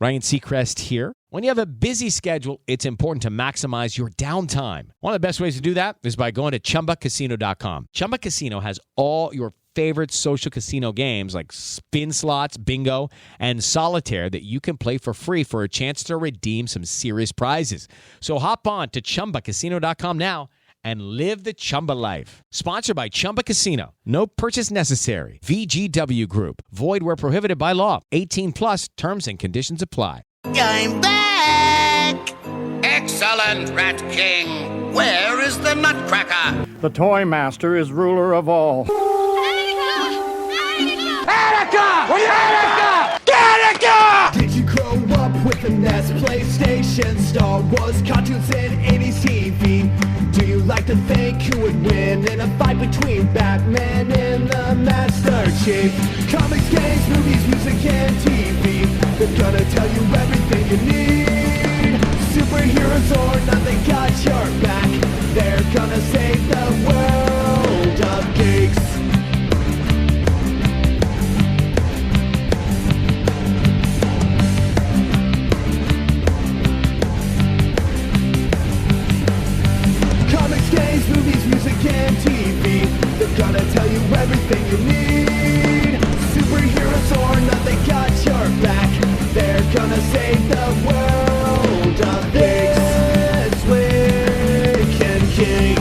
Ryan Seacrest here. When you have a busy schedule, it's important to maximize your downtime. One of the best ways to do that is by going to ChumbaCasino.com. Chumba Casino has all your favorite social casino games like spin slots, bingo, and solitaire that you can play for free for a chance to redeem some serious prizes. So hop on to ChumbaCasino.com now and live the Chumba life. Sponsored by Chumba Casino. No purchase necessary. VGW Group. Void where prohibited by law. 18 plus terms and conditions apply. I'm back! Excellent, Rat King! Where is the Nutcracker? The Toy Master is ruler of all. Attica! Attica! Did you grow up with the NES, PlayStation, Star Wars, cartoons, and 80s TV? Do you like to think who would win in a fight between Batman and the Master Chief? Comics, games, movies, music, and TV. They're gonna tell you everything you need. Superheroes or not, they got your back. They're gonna save the world of geeks. Comics, games, movies, music, and TV. They're gonna tell you everything you need. Superheroes or not, they got your back. They're gonna save the world of This Week in Geek.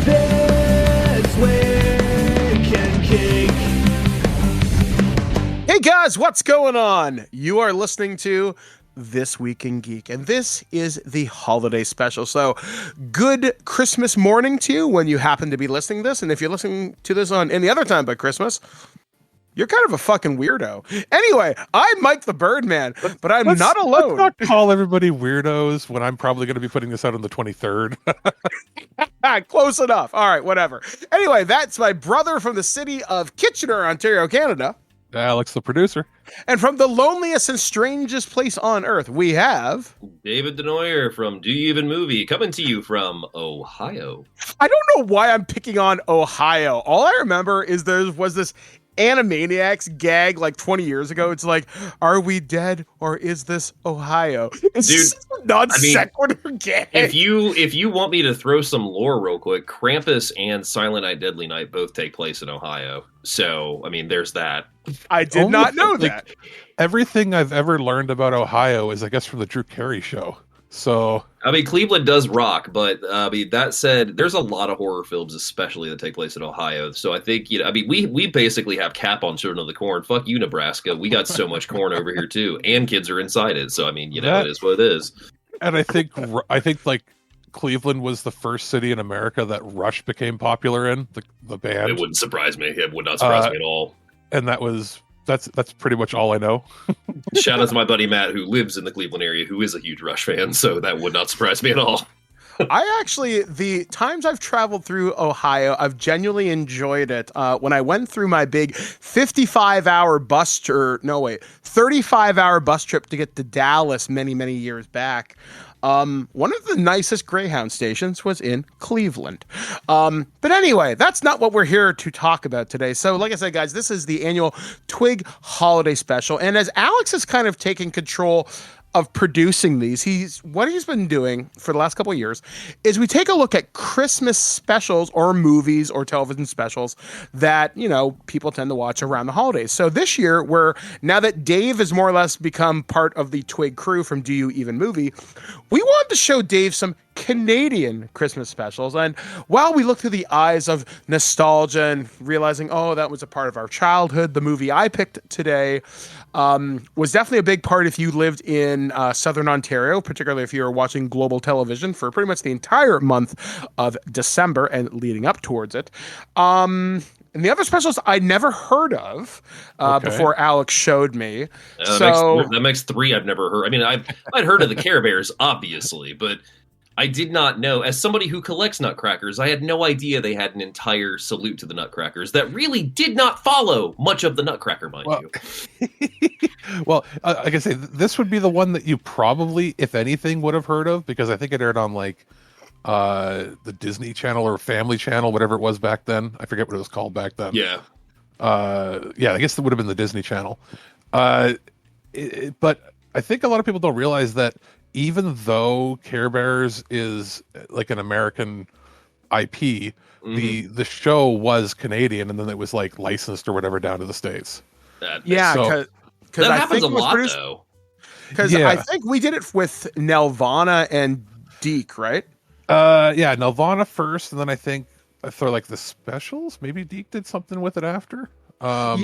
This Week in Geek. Hey guys, what's going on? You are listening to This Week in Geek, and this is the holiday special. So, good Christmas morning to you when you happen to be listening to this, and if you're listening to this on any other time but Christmas, you're kind of a fucking weirdo. Anyway, I'm Mike the Birdman, but I'm not alone. Let's not call everybody weirdos when I'm probably going to be putting this out on the 23rd. Close enough. All right, whatever. Anyway, that's my brother from the city of Kitchener, Ontario, Canada. Alex, the producer. And from the loneliest and strangest place on earth, we have David Denoyer from Do You Even Movie, coming to you from Ohio. I don't know why I'm picking on Ohio. All I remember is there was this Animaniacs gag like 20 years ago. It's like, are we dead or is this Ohio? It's Dude, just a non sequitur gag. If you want me to throw some lore real quick, Krampus and Silent Night Deadly Night both take place in Ohio. So, I mean, there's that. I did not know that. Everything I've ever learned about Ohio is, I guess, from the Drew Carey show. So, I mean, Cleveland does rock, but I mean, that said, there's a lot of horror films, especially that take place in Ohio. So I think, I mean, we basically have cap on Children of the Corn. Fuck you, Nebraska. We got so much corn over here too, and kids are inside it. So I mean, it is what it is. And I think like Cleveland was the first city in America that Rush became popular in, the band. It wouldn't surprise me. It would not surprise me at all. And that's pretty much all I know. Shout out to my buddy Matt, who lives in the Cleveland area, who is a huge Rush fan, so that would not surprise me at all. The times I've traveled through Ohio, I've genuinely enjoyed it. When I went through my big 35-hour bus trip to get to Dallas many, many years back, one of the nicest Greyhound stations was in Cleveland. But anyway, that's not what we're here to talk about today. So like I said, guys, this is the annual TWIG holiday special. And as Alex is kind of taking control of producing these, what he's been doing for the last couple of years is we take a look at Christmas specials or movies or television specials that, people tend to watch around the holidays. So this year, now that Dave has more or less become part of the TWIG crew from Do You Even Movie, we wanted to show Dave some Canadian Christmas specials. And while we look through the eyes of nostalgia and realizing, that was a part of our childhood, the movie I picked today was definitely a big part if you lived in Southern Ontario, particularly if you were watching global television for pretty much the entire month of December and leading up towards it. And the other specials I never heard of before Alex showed me. That makes three I've never heard. I mean, I'd heard of the Care Bears, obviously, but I did not know, as somebody who collects Nutcrackers, I had no idea they had an entire salute to the Nutcrackers that really did not follow much of the Nutcracker, mind you. Well, like I say, this would be the one that you probably, if anything, would have heard of, because I think it aired on the Disney Channel or Family Channel, whatever it was back then. I forget what it was called back then. Yeah. I guess it would have been the Disney Channel. But I think a lot of people don't realize that even though Care Bears is like an American IP, the show was Canadian, and then it was like licensed or whatever down to the States. Yeah, So- because That happens a lot, though. Because Yeah. I think we did it with Nelvana and Deke, right? Yeah, Nelvana first, and then I think for like the specials, maybe Deke did something with it after. Yeah.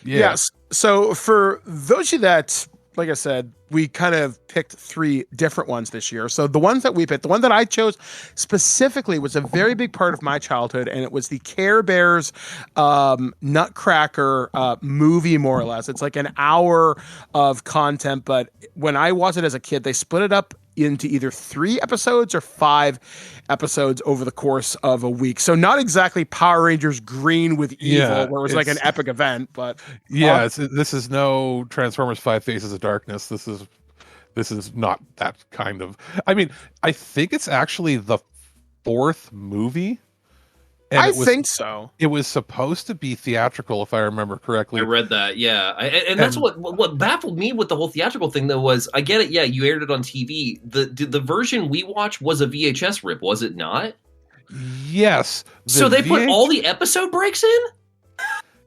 Yes. So for those of you that, like I said, we kind of picked 3 different ones this year. So the ones that we picked, the one that I chose specifically was a very big part of my childhood, and it was the Care Bears Nutcracker movie, more or less. It's like an hour of content, but when I watched it as a kid, they split it up into either 3 episodes or 5 episodes over the course of a week. So not exactly Power Rangers Green with Evil, Yeah, where it was like an epic event, but Yeah, this is no Transformers 5 Faces of Darkness. This is not that kind of. I mean, I think it's actually the 4th movie. And I think so. It was supposed to be theatrical, if I remember correctly. I read that, yeah, and that's what baffled me with the whole theatrical thing, though, was I get it. Yeah, you aired it on TV. The version we watched was a VHS rip, was it not? Yes. So they put all the episode breaks in,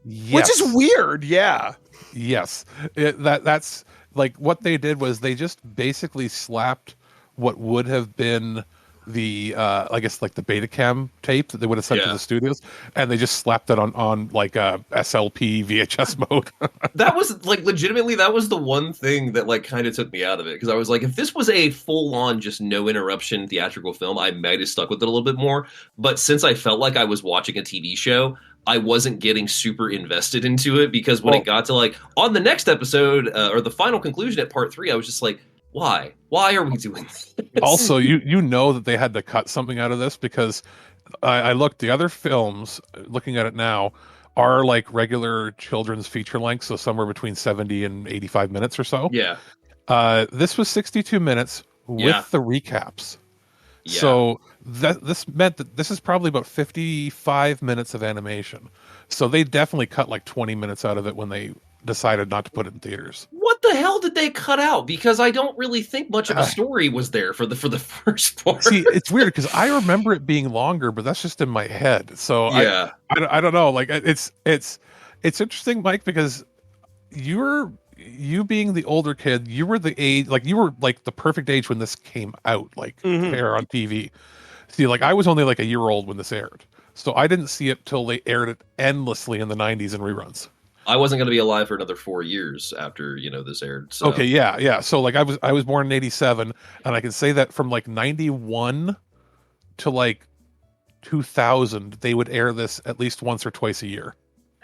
Yes. Which is weird. Yeah. Yes. That's like what they did was they just basically slapped what would have been the I guess like the Betacam tape that they would have sent to the studios, and they just slapped it on like a SLP VHS mode. That was like legitimately that was the one thing that like kind of took me out of it, because I was like, if this was a full on just no interruption theatrical film, I might have stuck with it a little bit more. But since I felt like I was watching a TV show, I wasn't getting super invested into it, because when it got to like on the next episode or the final conclusion at part 3, I was just like, why are we doing this? Also, you know that they had to cut something out of this, because I looked, the other films, looking at it now, are like regular children's feature length, so somewhere between 70 and 85 minutes or so. Yeah. This was 62 minutes with the recaps. Yeah. So this meant that this is probably about 55 minutes of animation. So they definitely cut like 20 minutes out of it when they decided not to put it in theaters. What the hell did they cut out? Because I don't really think much of a story was there for the first part. See, it's weird because I remember it being longer, but that's just in my head. So yeah, I don't know. Like it's interesting, Mike, because you being the older kid, you were the age, like you were like the perfect age when this came out, like air on TV. See, like I was only like a year old when this aired, so I didn't see it till they aired it endlessly in the 90s in reruns. I wasn't going to be alive for another 4 years after this aired. So. Okay, yeah. So like I was born in 87, and I can say that from like 91 to like 2000, they would air this at least once or twice a year.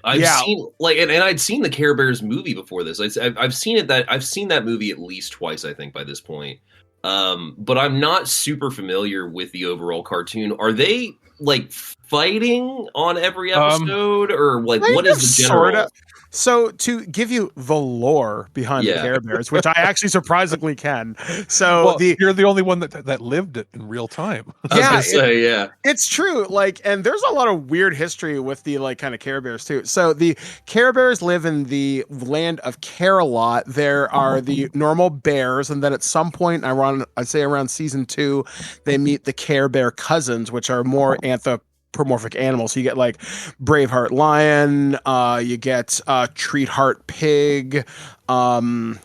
I've seen like, and I'd seen the Care Bears movie before this. I've seen it I've seen that movie at least twice, I think, by this point. But I'm not super familiar with the overall cartoon. Are they like fighting on every episode, or like what is the general? Sorta. So to give you the lore behind the Care Bears, which I actually surprisingly can. So you're the only one that lived it in real time. I was gonna say, it's true. Like, and there's a lot of weird history with the like kind of Care Bears too. So the Care Bears live in the land of Care-a-Lot. There are the normal bears, and then at some point, I'd say around season 2, they meet the Care Bear cousins, which are more anthropomorphic animals. So you get like Braveheart lion, you get Treatheart pig. I'm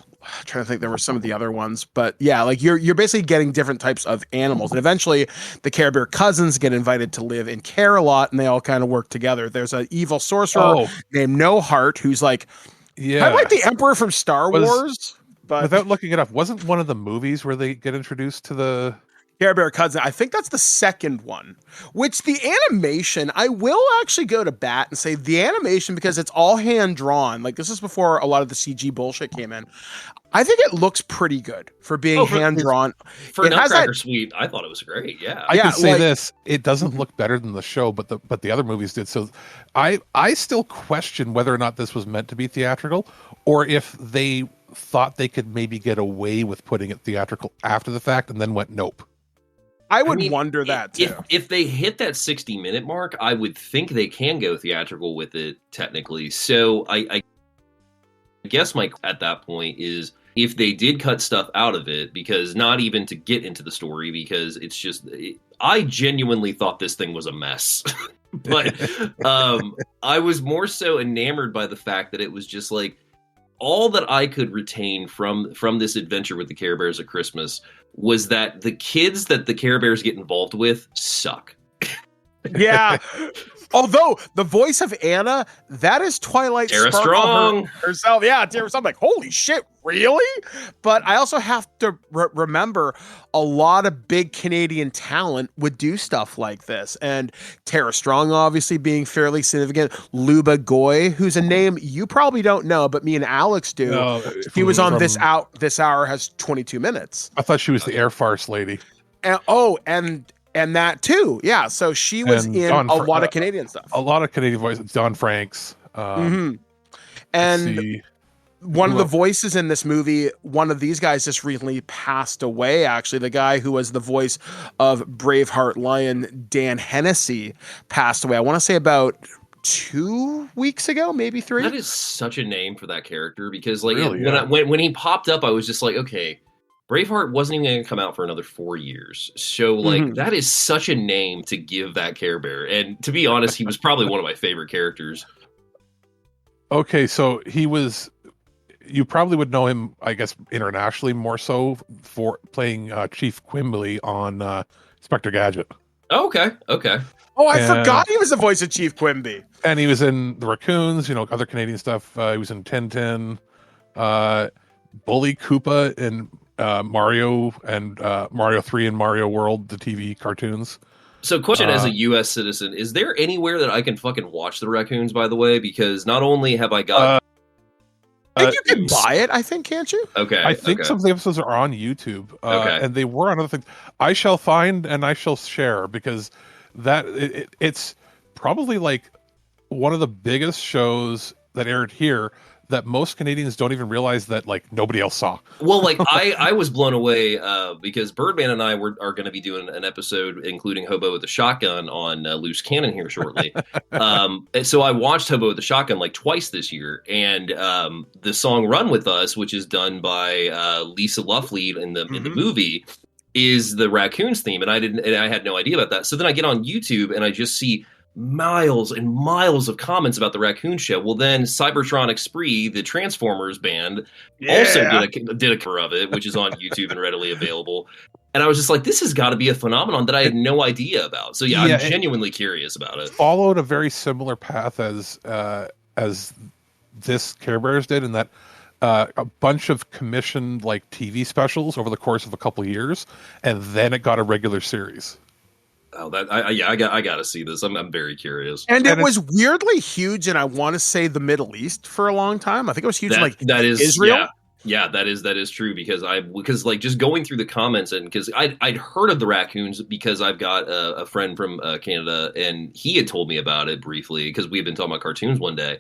trying to think, there were some of the other ones, but yeah, like you're basically getting different types of animals, and eventually the Care Bear cousins get invited to live in Care-a-Lot, and they all kind of work together. There's an evil sorcerer named No Heart who's like, I like the Emperor from Star Wars. But without looking it up, wasn't one of the movies where they get introduced to the Care Bear cousin? I think that's the second one, which the animation, I will actually go to bat and say the animation, because it's all hand drawn. Like, this is before a lot of the CG bullshit came in. I think it looks pretty good for being hand drawn. For Nutcracker Suite, I thought it was great. Yeah, I can say this: it doesn't look better than the show, but the other movies did. So, I still question whether or not this was meant to be theatrical, or if they thought they could maybe get away with putting it theatrical after the fact, and then went nope. I mean, wonder that too. If they hit that 60-minute mark, I would think they can go theatrical with it technically. So I guess my at that point is if they did cut stuff out of it, because not even to get into the story, because it's just, I genuinely thought this thing was a mess. But I was more so enamored by the fact that it was just like, all that I could retain from this adventure with the Care Bears at Christmas was that the kids that the Care Bears get involved with suck. Yeah. Although the voice of Anna, that is Twilight Tara Sparkle Strong herself. Yeah, Tara Strong. I'm like, holy shit, really? But I also have to remember a lot of big Canadian talent would do stuff like this. And Tara Strong, obviously, being fairly significant. Luba Goy, who's a name you probably don't know, but me and Alex do. No, he was on This Hour Has 22 Minutes. I thought she was the Air Farce lady. And that too, yeah. So she was in a lot of Canadian stuff. A lot of Canadian voices. Don Franks. And one of the voices in this movie, one of these guys just recently passed away, actually. The guy who was the voice of Braveheart Lion, Dan Hennessy, passed away. I want to say about 2 weeks ago, maybe 3. That is such a name for that character, because like Really, when he popped up, I was just like, okay, Braveheart wasn't even going to come out for another 4 years. So, like, that is such a name to give that Care Bear. And to be honest, he was probably one of my favorite characters. Okay, so he was... You probably would know him, I guess, internationally more so for playing Chief Quimby on Inspector Gadget. Oh, okay. Oh, I forgot he was the voice of Chief Quimby. And he was in The Raccoons, other Canadian stuff. He was in Tintin, Bully Koopa in Mario and Mario 3 and Mario World, the TV cartoons. So, question as a U.S. citizen, is there anywhere that I can fucking watch The Raccoons, by the way? Because not only have I got... I think you can buy it, I think, can't you? Okay. I think some of the episodes are on YouTube. And they were on other things. I shall find and I shall share, because it's probably like one of the biggest shows that aired here that most Canadians don't even realize that like nobody else saw. Well, like I was blown away because Birdman and I are going to be doing an episode including Hobo with the Shotgun on Loose Cannon here shortly. So I watched Hobo with the Shotgun like twice this year, and the song "Run With Us," which is done by Lisa Loughlin in the movie, is the Raccoons theme, and I had no idea about that. So then I get on YouTube and I just see miles and miles of comments about the Raccoon Show. Well, then Cybertronic Spree, the Transformers band, also did a cover of it, which is on YouTube and readily available. And I was just like, this has got to be a phenomenon that I had no idea about. So yeah, I'm genuinely curious about it. Followed a very similar path as this Care Bears did, in that a bunch of commissioned like TV specials over the course of a couple of years, and then it got a regular series. Oh, I got to see this. I'm very curious. And it was weirdly huge, and I want to say the Middle East for a long time. I think it was huge in Israel. Yeah, that is true, because like just going through the comments, and because I'd heard of the Raccoons because I've got a friend from Canada, and he had told me about it briefly because we had been talking about cartoons one day.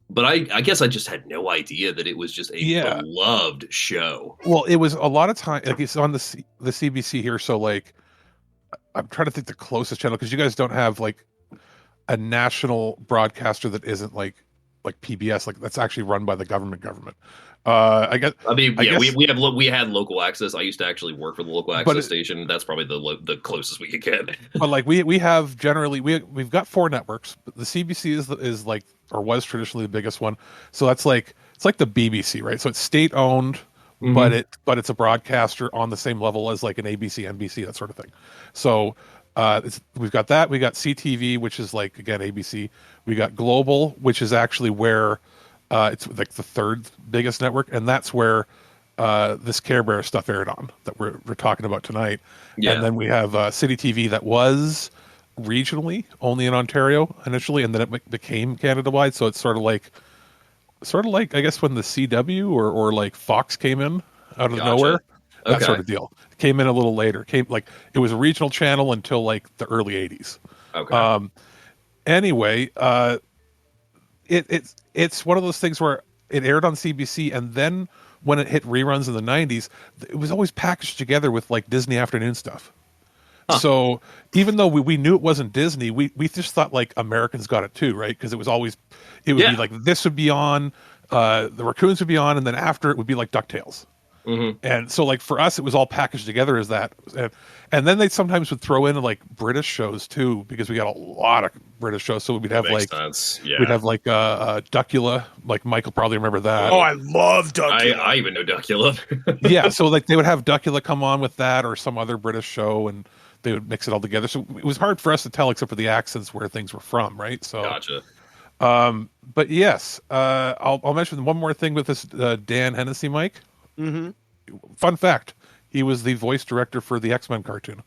But I guess I just had no idea that it was just a beloved show. Well, it was a lot of time. Like it's on the CBC here, so like I'm trying to think the closest channel, because you guys don't have like a national broadcaster that isn't like PBS, like that's actually run by the government. We had local access. I used to actually work for the local access station. That's probably the closest we could get. But like we have generally we've got 4 networks. But the CBC is like, or was traditionally the biggest one. So that's like, it's like the BBC, right? So it's state owned. Mm-hmm. But it's a broadcaster on the same level as like an ABC, NBC, that sort of thing. So we've got that. We got CTV, which is like, again, ABC. We got Global, which is actually where it's like the 3rd biggest network, and that's where this Care Bear stuff aired on that we're talking about tonight. Yeah. And then we have City TV that was regionally only in Ontario initially, and then it became Canada-wide. So it's sort of like I guess when the CW or like Fox came in out of nowhere, that sort of deal. It came in a little later. It was a regional channel until like the early 80s. Okay. Anyway, it's one of those things where it aired on CBC, and then when it hit reruns in the 90s, it was always packaged together with like Disney afternoon stuff. Huh. So even though we knew it wasn't Disney, we just thought like Americans got it too, right? Because it would be like, this would be on The Raccoons would be on, and then after it would be like DuckTales. Mm-hmm. And so, like, for us, it was all packaged together as that. And then they sometimes would throw in like British shows too, because we got a lot of British shows. So we'd have like we'd have like Duckula. Like Mike will probably remember that. Oh, I love Duckula. I even know Duckula. Yeah, so like they would have Duckula come on with that or some other British show, and they would mix it all together. So it was hard for us to tell, except for the accents where things were from, right? So Gotcha. But yes, I'll mention one more thing with this Dan Hennessy, Mike. Mm-hmm. Fun fact: he was the voice director for the X-Men cartoon.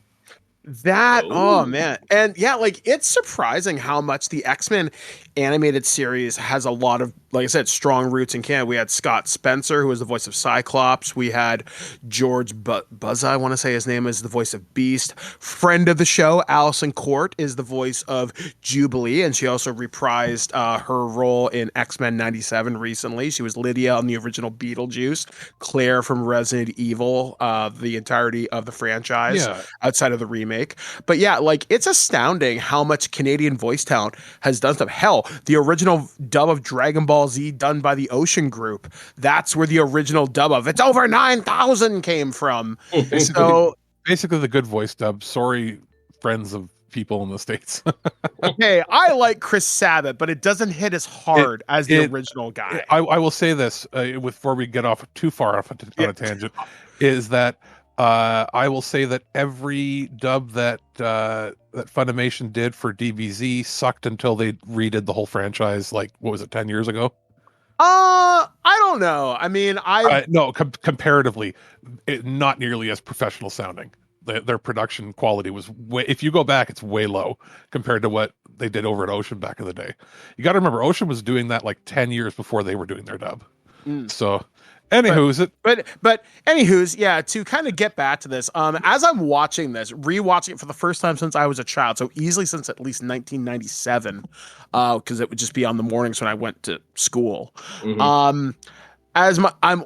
Oh man. And yeah, like it's surprising how much the X-Men animated series has a lot of, like I said, strong roots in Canada. We had Scott Spencer, who was the voice of Cyclops. We had George Buzza, I want to say his name is, the voice of Beast. Friend of the show, Allison Court, is the voice of Jubilee, and she also reprised her role in X-Men 97 recently. She was Lydia on the original Beetlejuice, Claire from Resident Evil, the entirety of the franchise outside of the remake. But yeah, like it's astounding how much Canadian voice talent has done stuff. Hell, the original dub of Dragon Ball Z done by the Ocean Group, that's where the original dub of It's Over 9,000 came from. So basically the good voice dub. Sorry, friends of people in the States. hey, I like Chris Sabat, but it doesn't hit as hard as the original guy. I will say this before we get off too far off on a tangent, is that I will say that every dub that Funimation did for DBZ sucked until they redid the whole franchise. Like, what was it, 10 years ago? I don't know. I mean, no, comparatively, not nearly as professional sounding. Their production quality was if you go back, it's way low compared to what they did over at Ocean back in the day. You got to remember, Ocean was doing that like 10 years before they were doing their dub. So, But anywho's, yeah, to kind of get back to this, as I'm watching this, rewatching it for the first time since I was a child, so easily since at least 1997, because it would just be on the mornings when I went to school. I'm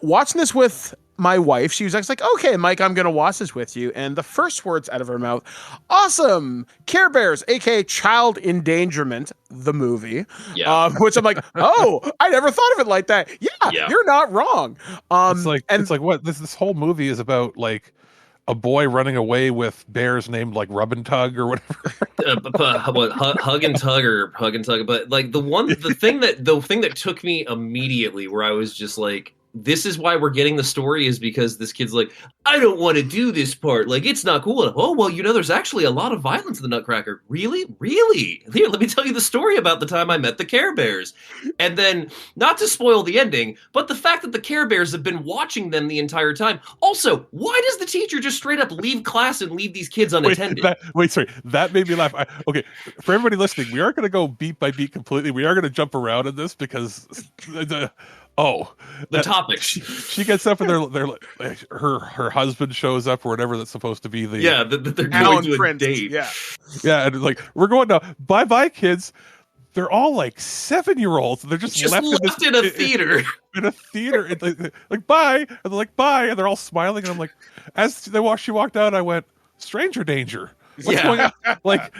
watching this with my wife. She was like, okay, Mike, I'm going to watch this with you. And the first words out of her mouth, awesome, Care Bears, aka Child Endangerment, the movie. Which I'm like, oh, I never thought of it like that. Yeah. You're not wrong. It's like what this whole movie is about, like a boy running away with bears named like Rub and Tug or whatever. Hug and Tug. But like the thing that took me immediately, where I was just like, this is why we're getting the story, is because this kid's like, I don't want to do this part. Like, it's not cool. Oh, well, there's actually a lot of violence in the Nutcracker. Really? Here, let me tell you the story about the time I met the Care Bears. And then, not to spoil the ending, but the fact that the Care Bears have been watching them the entire time. Also, why does the teacher just straight up leave class and leave these kids unattended? Sorry. That made me laugh. Okay, for everybody listening, we are going to go beat by beat completely. We are going to jump around in this because... the topic. She gets up and her husband shows up or whatever that's supposed to be they're going to a date. Yeah, and like, we're going now. Bye, kids. They're all like 7-year-olds. They're just left in a theater. In a theater, like bye, and they're like bye, and they're all smiling. And I'm like, as she walked out, I went, stranger danger. What's going on? Like,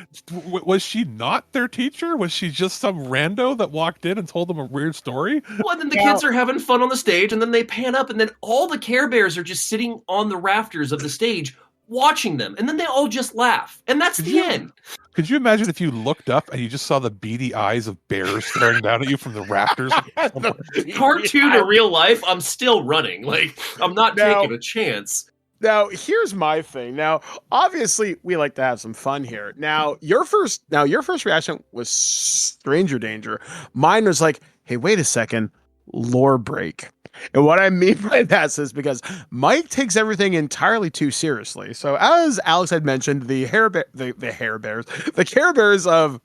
was she not their teacher? Was she just some rando that walked in and told them a weird story? Well, and then the kids are having fun on the stage, and then they pan up, and then all the Care Bears are just sitting on the rafters of the stage watching them, and then they all just laugh, and that's the end. Could you imagine if you looked up and you just saw the beady eyes of bears staring down at you from the rafters? Cartoon to real life, I'm still running. Like, I'm not taking a chance. Now, here's my thing. Now, obviously, we like to have some fun here. Now, your first reaction was stranger danger. Mine was like, hey, wait a second, lore break. And what I mean by that is because Mike takes everything entirely too seriously. So, as Alex had mentioned, the Care Bears of...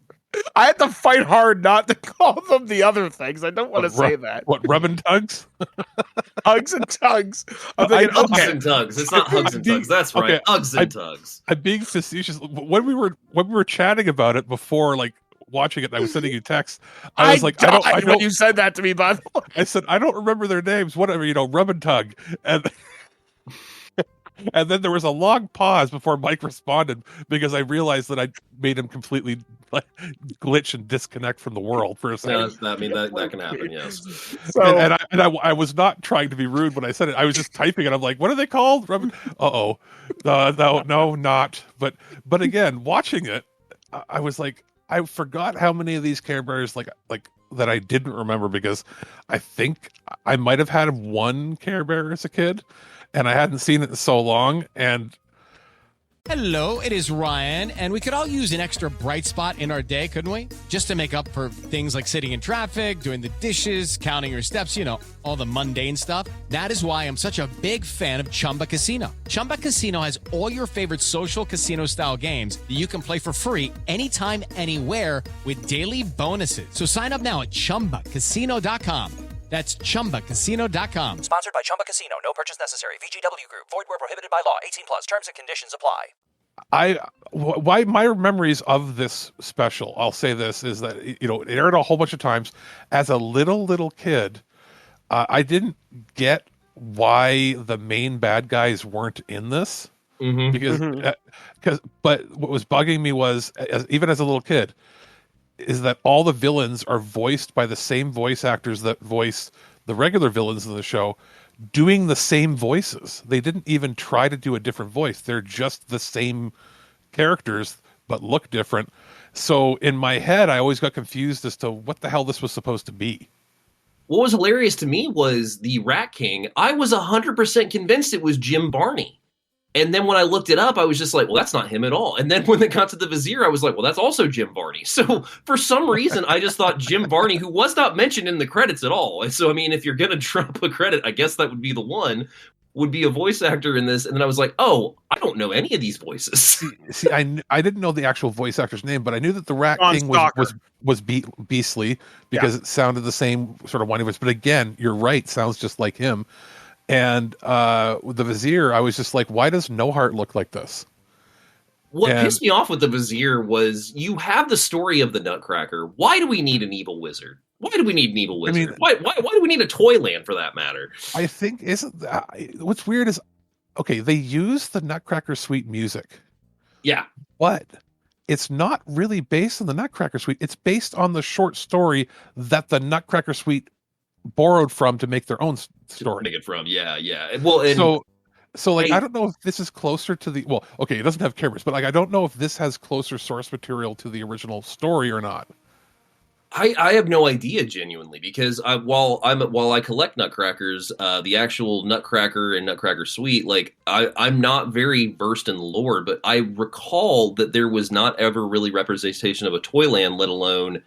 I had to fight hard not to call them the other things. I don't want to say that. What, Rub and Tugs? Hugs and Tugs. Hugs and Tugs. It's not Hugs and Tugs. That's right. Hugs and Tugs. I'm being facetious. When we were chatting about it before, like watching it, and I was sending you texts. I was like, I don't. When you said that to me, by the way, I said I don't remember their names. Whatever, Rub and Tug, and And then there was a long pause before Mike responded because I realized that I made him completely like, glitch and disconnect from the world for a second. No, I mean that can happen. Yes. So I was not trying to be rude when I said it. I was just typing it. I'm like, what are they called? No, not. But again, watching it, I was like, I forgot how many of these Care Bears like that I didn't remember because I think I might have had one Care Bear as a kid, and I hadn't seen it in so long. And Hello, it is Ryan, and we could all use an extra bright spot in our day, couldn't we? Just to make up for things like sitting in traffic, doing the dishes, counting your steps, all the mundane stuff. That is why I'm such a big fan of Chumba Casino. Chumba Casino has all your favorite social casino-style games that you can play for free anytime, anywhere with daily bonuses. So sign up now at ChumbaCasino.com. That's ChumbaCasino.com. Sponsored by Chumba Casino. No purchase necessary. VGW Group. Void where prohibited by law. 18 plus. Terms and conditions apply. Why my memories of this special, I'll say this, is that, it aired a whole bunch of times. As a little kid, I didn't get why the main bad guys weren't in this. But what was bugging me was, even as a little kid, is that all the villains are voiced by the same voice actors that voice the regular villains in the show, doing the same voices. They didn't even try to do a different voice. They're just the same characters, but look different. So in my head, I always got confused as to what the hell this was supposed to be. What was hilarious to me was the Rat King. I was 100% convinced it was Jim Barney. And then when I looked it up, I was just like, well, that's not him at all. And then when it got to the Vizier, I was like, well, that's also Jim Varney. So for some reason, I just thought Jim Varney, who was not mentioned in the credits at all. And so, I mean, if you're going to drop a credit, I guess that would be the one, would be a voice actor in this. And then I was like, oh, I don't know any of these voices. See, I didn't know the actual voice actor's name, but I knew that the Rat King was Beastly because it sounded the same sort of one he was. But again, you're right, sounds just like him. And with the Vizier, I was just like, why does No Heart look like this? What pissed me off with the Vizier was you have the story of the Nutcracker. Why do we need an evil wizard? Why do we need an evil wizard? I mean, why do we need a Toyland for that matter? I think what's weird is, okay, they use the Nutcracker Suite music. Yeah. But it's not really based on the Nutcracker Suite. It's based on the short story that the Nutcracker Suite borrowed from to make their own story. Make it from, yeah. Well, and so like I don't know if this is closer to the it doesn't have cameras, but like I don't know if this has closer source material to the original story or not. I have no idea, genuinely, because while I collect Nutcrackers, the actual Nutcracker and Nutcracker Suite, like I'm not very versed in the lore, but I recall that there was not ever really representation of a Toyland, let alone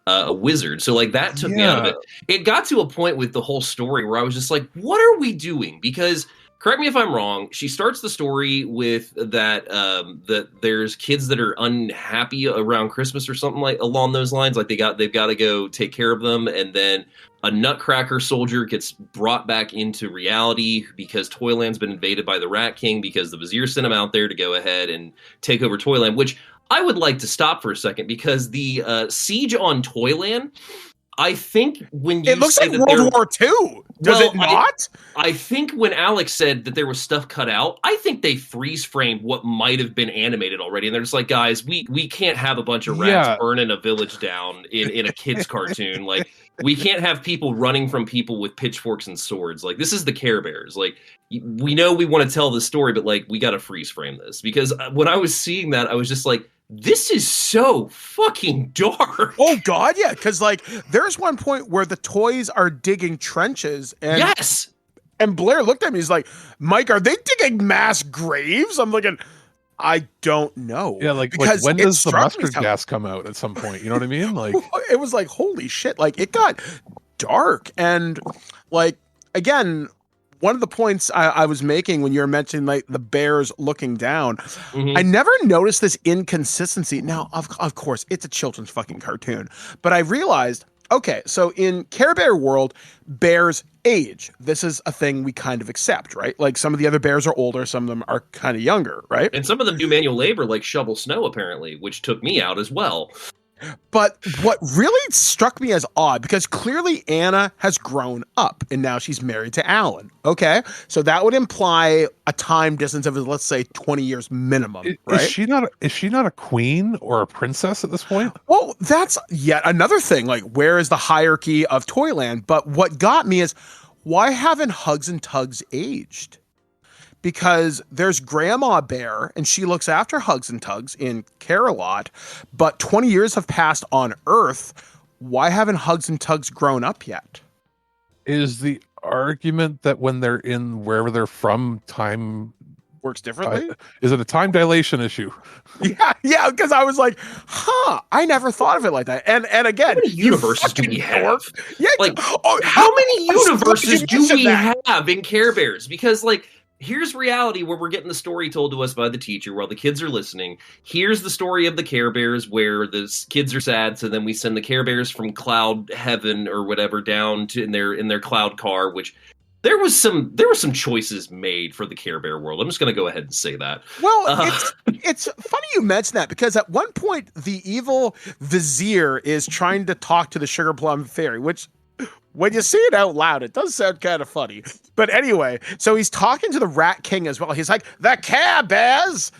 a wizard. So like that took me out of it. It got to a point with the whole story where I was just like, what are we doing? Because correct me if I'm wrong, she starts the story with that that there's kids that are unhappy around Christmas or something like along those lines. Like they've got to go take care of them, and then a Nutcracker soldier gets brought back into reality because Toyland's been invaded by the Rat King because the Vizier sent him out there to go ahead and take over Toyland, which I would like to stop for a second because the siege on Toyland, I think when you it looks like World War II, does it not? I think when Alex said that there was stuff cut out, I think they freeze framed what might have been animated already, and they're just like, guys, we can't have a bunch of rats burning a village down in a kids cartoon. Like we can't have people running from people with pitchforks and swords. Like this is the Care Bears. Like we know we want to tell the story, but like we got to freeze frame this because when I was seeing that, I was just like, this is so fucking dark. Oh God, yeah, because like there's one point where the toys are digging trenches, and yes, and Blair looked at me. He's like, "Mike, are they digging mass graves?" I'm looking. I don't know. Yeah, like when does the mustard gas come out at some point? You know what I mean? Like it was like holy shit. Like it got dark, and like again. One of the points I was making when you were mentioning like the bears looking down, I never noticed this inconsistency. Now, of course, it's a children's fucking cartoon, but I realized, okay, so in Care Bear world, bears age. This is a thing we kind of accept, right? Like some of the other bears are older, some of them are kind of younger, right? And some of them do manual labor, like shovel snow, apparently, which took me out as well. But what really struck me as odd, because clearly Anna has grown up and now she's married to Alan. Okay. So that would imply a time distance of, let's say, 20 years minimum, right? Is she not a queen or a princess at this point? Well, that's yet another thing. Like, where is the hierarchy of Toyland? But what got me is, why haven't Hugs and Tugs aged? Because there's Grandma Bear, and she looks after Hugs and Tugs in Care-a-Lot, but 20 years have passed on Earth. Why haven't Hugs and Tugs grown up yet? Is the argument that when they're in wherever they're from, time Works differently? Is it a time dilation issue? Yeah, because I was like, I never thought of it like that. And again, how many universes do we have? Yeah, like, how many universes do we have in Care Bears? Because, like, here's reality where we're getting the story told to us by the teacher while the kids are listening. Here's the story of the Care Bears where the kids are sad, so then we send the Care Bears from cloud heaven or whatever down to in their cloud car, which there was some choices made for the Care Bear world. I'm just going to go ahead and say that. Well, it's funny you mention that, because at one point the evil vizier is trying to talk to the Sugar Plum Fairy, which, when you say it out loud, it does sound kind of funny. But anyway, so he's talking to the Rat King as well. He's like, the Care Bears!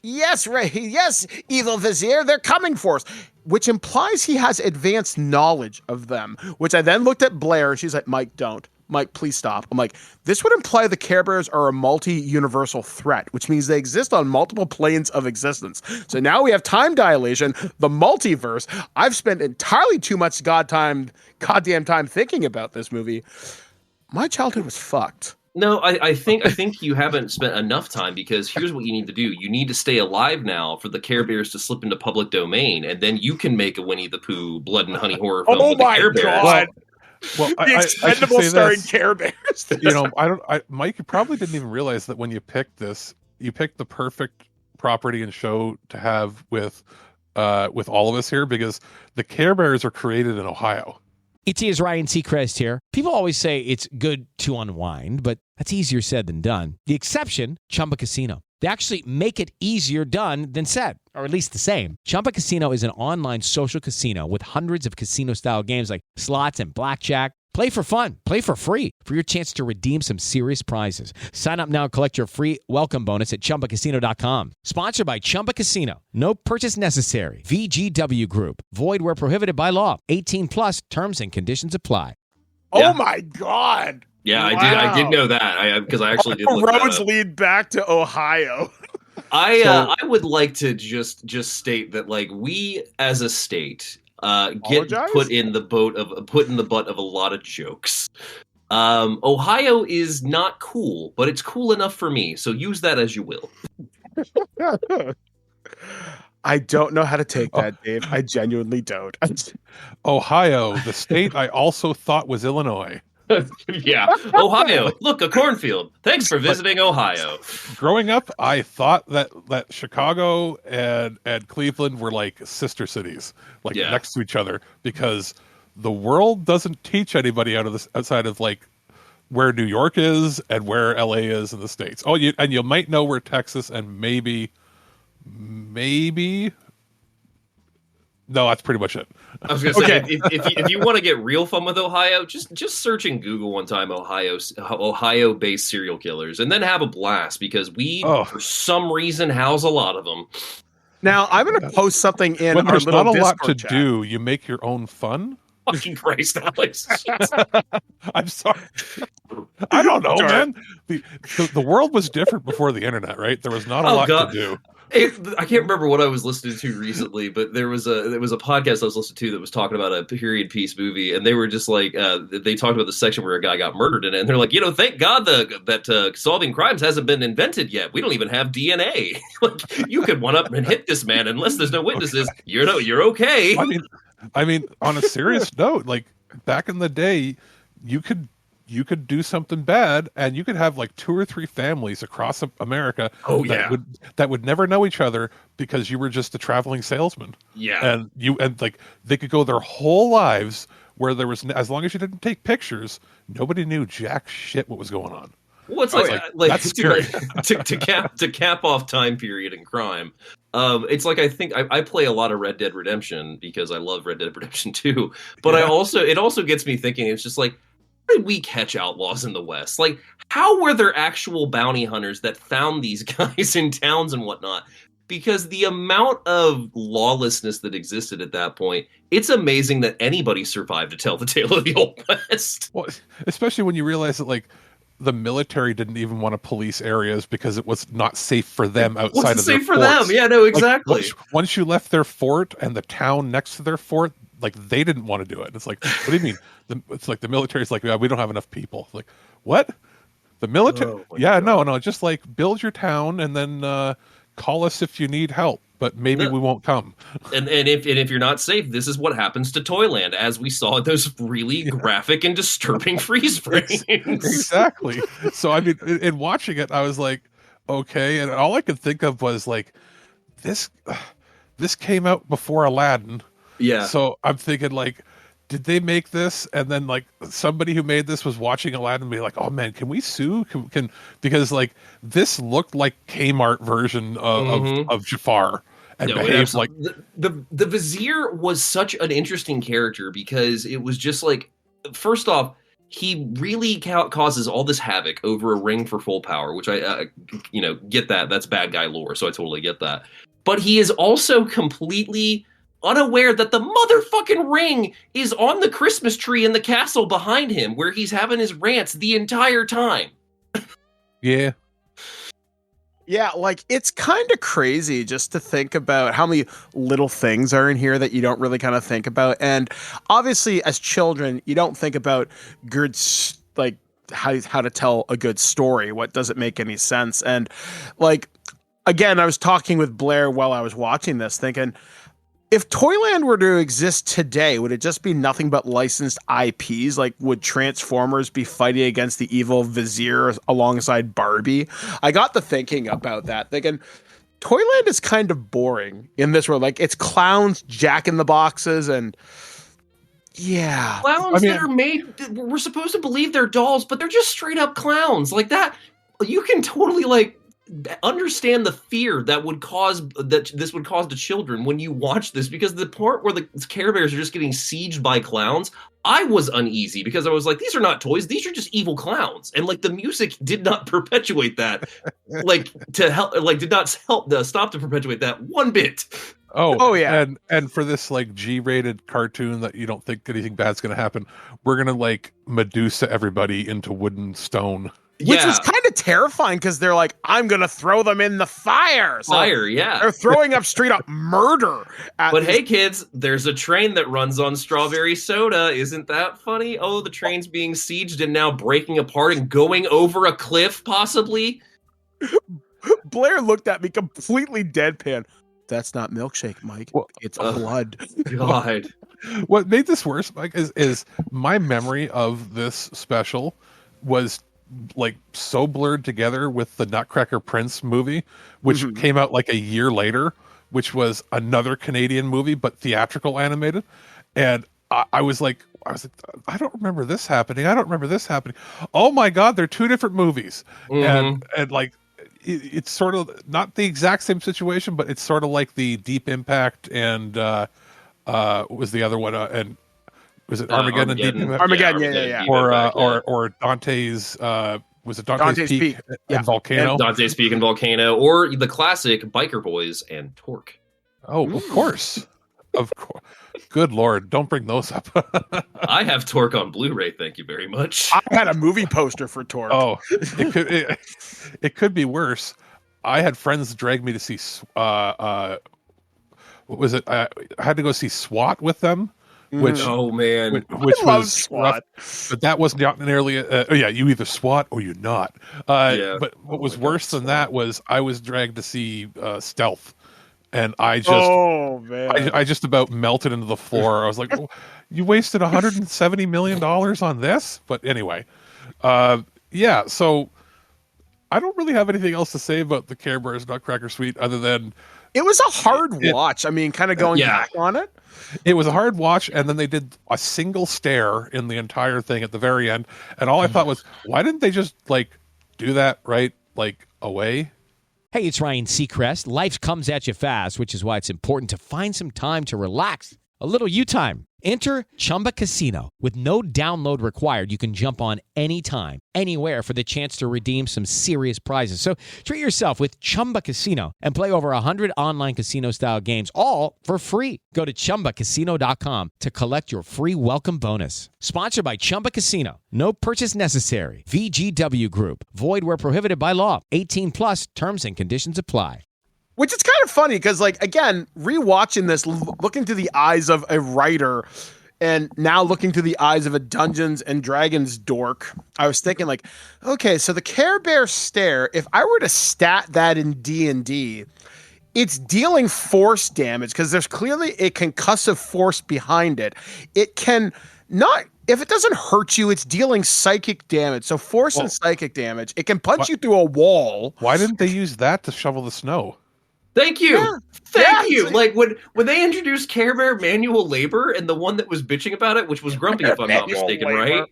Yes, Ray. Yes, evil vizier, they're coming for us. Which implies he has advanced knowledge of them. Which I then looked at Blair. She's like, Mike, don't. Mike, please stop. I'm like, this would imply the Care Bears are a multi-universal threat, which means they exist on multiple planes of existence. So now we have time dilation, the multiverse. I've spent entirely too much goddamn time thinking about this movie. My childhood was fucked. No, I think you haven't spent enough time, because here's what you need to do. You need to stay alive now for the Care Bears to slip into public domain, and then you can make a Winnie the Pooh Blood and Honey horror film with the Care Bears. God. Well, the Expendables starring Care Bears. Mike, you probably didn't even realize that when you picked this, you picked the perfect property and show to have with all of us here, because the Care Bears are created in Ohio. ET is Ryan Seacrest here. People always say it's good to unwind, but that's easier said than done. The exception, Chumba Casino. They actually make it easier done than said, or at least the same. Chumba Casino is an online social casino with hundreds of casino-style games like slots and blackjack. Play for fun. Play for free for your chance to redeem some serious prizes. Sign up now and collect your free welcome bonus at ChumbaCasino.com. Sponsored by Chumba Casino. No purchase necessary. VGW Group. Void where prohibited by law. 18 plus. Terms and conditions apply. Oh my God. Yeah, wow. I did know that, because I actually did look that up. Roads lead back to Ohio. I would like to just state that, like, we as a state get put in the butt of a lot of jokes. Ohio is not cool, but it's cool enough for me, so use that as you will. I don't know how to take that, Dave. I genuinely don't. Ohio, the state I also thought was Illinois. Yeah, Ohio. Look, a cornfield. Thanks for visiting Ohio. Growing up, I thought that Chicago and Cleveland were like sister cities, like next to each other, because the world doesn't teach anybody outside of like where New York is and where LA is in the States. Oh, you might know where Texas and maybe. No, that's pretty much it. I was going to say, if you want to get real fun with Ohio, just search in Google one time Ohio-based serial killers, and then have a blast, because we, for some reason, house a lot of them. Now, I'm going to post something in when our there's little not a lot Discord to chat. do, you make your own fun? Fucking Christ, Alex. I'm sorry. I don't know, man. The world was different before the internet, right? There was not a lot to do. I can't remember what I was listening to recently, but there was a podcast I was listening to that was talking about a period piece movie, and they were just like, they talked about the section where a guy got murdered in it, and they're like, thank God that solving crimes hasn't been invented yet. We don't even have DNA. Like, you could one up and hit this man unless there's no witnesses. You're okay. I mean, on a serious note, like back in the day, you could do something bad, and you could have like 2 or 3 families across America that would never know each other because you were just a traveling salesman. Yeah, and like they could go their whole lives where there was, as long as you didn't take pictures, nobody knew jack shit what was going on. What's that's scary. to cap off time period and crime. It's like I think I play a lot of Red Dead Redemption because I love Red Dead Redemption 2. But it also gets me thinking. It's just like, how did we catch outlaws in the West? Like, how were there actual bounty hunters that found these guys in towns and whatnot? Because the amount of lawlessness that existed at that point, it's amazing that anybody survived to tell the tale of the Old West. Well, especially when you realize that, like, the military didn't even want to police areas because it was not safe for them outside of their safe for forts. them? Yeah, no, exactly. Like, once you left their fort and the town next to their fort, like, they didn't want to do it. It's like, what do you mean? It's like the military's like, yeah, we don't have enough people. Like, what? The military? No, just like build your town and then call us if you need help, but maybe we won't come. And if you're not safe, this is what happens to Toyland, as we saw in those really graphic and disturbing freeze frames. Exactly. So I mean, in watching it, I was like, okay, and all I could think of was like, this came out before Aladdin. Yeah. So I'm thinking, like, did they make this? And then, like, somebody who made this was watching Aladdin and be like, oh man, can we sue? Can because, like, this looked like Kmart version of Jafar and behaved like the Vizier was such an interesting character because it was just like, first off, he really causes all this havoc over a ring for full power, which I get that. That's bad guy lore, so I totally get that. But he is also completely unaware that the motherfucking ring is on the Christmas tree in the castle behind him, where he's having his rants the entire time. Yeah. Yeah, like, it's kind of crazy just to think about how many little things are in here that you don't really kind of think about. And obviously, as children, you don't think about good, like, how to tell a good story. What doesn't make any sense? And, like, again, I was talking with Blair while I was watching this, thinking, if Toyland were to exist today, would it just be nothing but licensed IPs? Like, would Transformers be fighting against the evil Vizier alongside Barbie? I got to thinking about that, thinking Toyland is kind of boring in this world. Like, it's clowns jacking the boxes and yeah. Clowns that are made, we're supposed to believe they're dolls, but they're just straight up clowns. Like that, you can totally, like, understand the fear that this would cause to children when you watch this, because the part where the Care Bears are just getting sieged by clowns, I was uneasy because I was like, these are not toys, these are just evil clowns, and like the music did not perpetuate that, like to help, like did not help stop to perpetuate that one bit. Oh yeah, and for this like G-rated cartoon that you don't think anything bad's gonna happen, we're gonna like Medusa everybody into wooden stone. Which was kind of terrifying because they're like, I'm going to throw them in the fire. So they're throwing up straight up murder. But hey, kids, there's a train that runs on strawberry soda. Isn't that funny? Oh, the train's being sieged and now breaking apart and going over a cliff, possibly. Blair looked at me completely deadpan. That's not milkshake, Mike. Well, it's blood. God. What made this worse, Mike, is my memory of this special was like so blurred together with the Nutcracker Prince movie, which came out like a year later, which was another Canadian movie but theatrical animated, and I was like, I don't remember this happening. Oh my God, they're two different movies, and like it's sort of not the exact same situation, but it's sort of like the Deep Impact and what was the other one and. Was it Armageddon? Armageddon, yeah. Or Dante's, was it Dante's Peak and Volcano? Dante's Peak and Volcano, or the classic Biker Boys and Torque. Oh, of course. Of course. Good Lord, don't bring those up. I have Torque on Blu-ray, thank you very much. I had a movie poster for Torque. Oh, it could be worse. I had friends drag me to see, what was it? I had to go see SWAT with them. Which which was SWAT. Rough, but that wasn't nearly you either SWAT or you're not. But what was worse than that was I was dragged to see Stealth, and I just I just about melted into the floor. I was like, oh, you wasted $170 million on this. But anyway, so I don't really have anything else to say about the Care Bears Nutcracker Suite other than it was a hard watch. I mean, kind of going back on it. It was a hard watch, and then they did a single stare in the entire thing at the very end. And all I thought was, why didn't they just like do that right like away. Hey, it's Ryan Seacrest. Life comes at you fast, which is why it's important to find some time to relax. A little you time. Enter Chumba Casino. With no download required, you can jump on anytime, anywhere for the chance to redeem some serious prizes. So treat yourself with Chumba Casino and play over 100 online casino-style games, all for free. Go to ChumbaCasino.com to collect your free welcome bonus. Sponsored by Chumba Casino. No purchase necessary. VGW Group. Void where prohibited by law. 18 plus. Terms and conditions apply. Which is kind of funny because, like, again, rewatching this, looking through the eyes of a writer and now looking through the eyes of a Dungeons and Dragons dork, I was thinking, like, okay, so the Care Bear stare, if I were to stat that in D&D, it's dealing force damage because there's clearly a concussive force behind it. It can not... If it doesn't hurt you, it's dealing psychic damage. So force and psychic damage. It can punch you through a wall. Why didn't they use that to shovel the snow? Thank you. Yeah. Thank you. Like when they introduced Care Bear manual labor and the one that was bitching about it, which was Grumpy, if I'm not mistaken, right?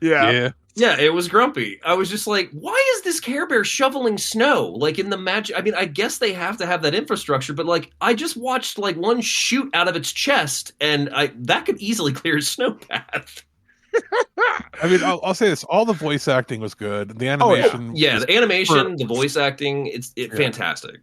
Yeah. Yeah, it was Grumpy. I was just like, why is this Care Bear shoveling snow? Like in the magic, I mean, I guess they have to have that infrastructure, but like I just watched like one shoot out of its chest and that could easily clear a snow path. I mean, I'll say this: all the voice acting was good. The animation, the animation, the voice acting, it's fantastic.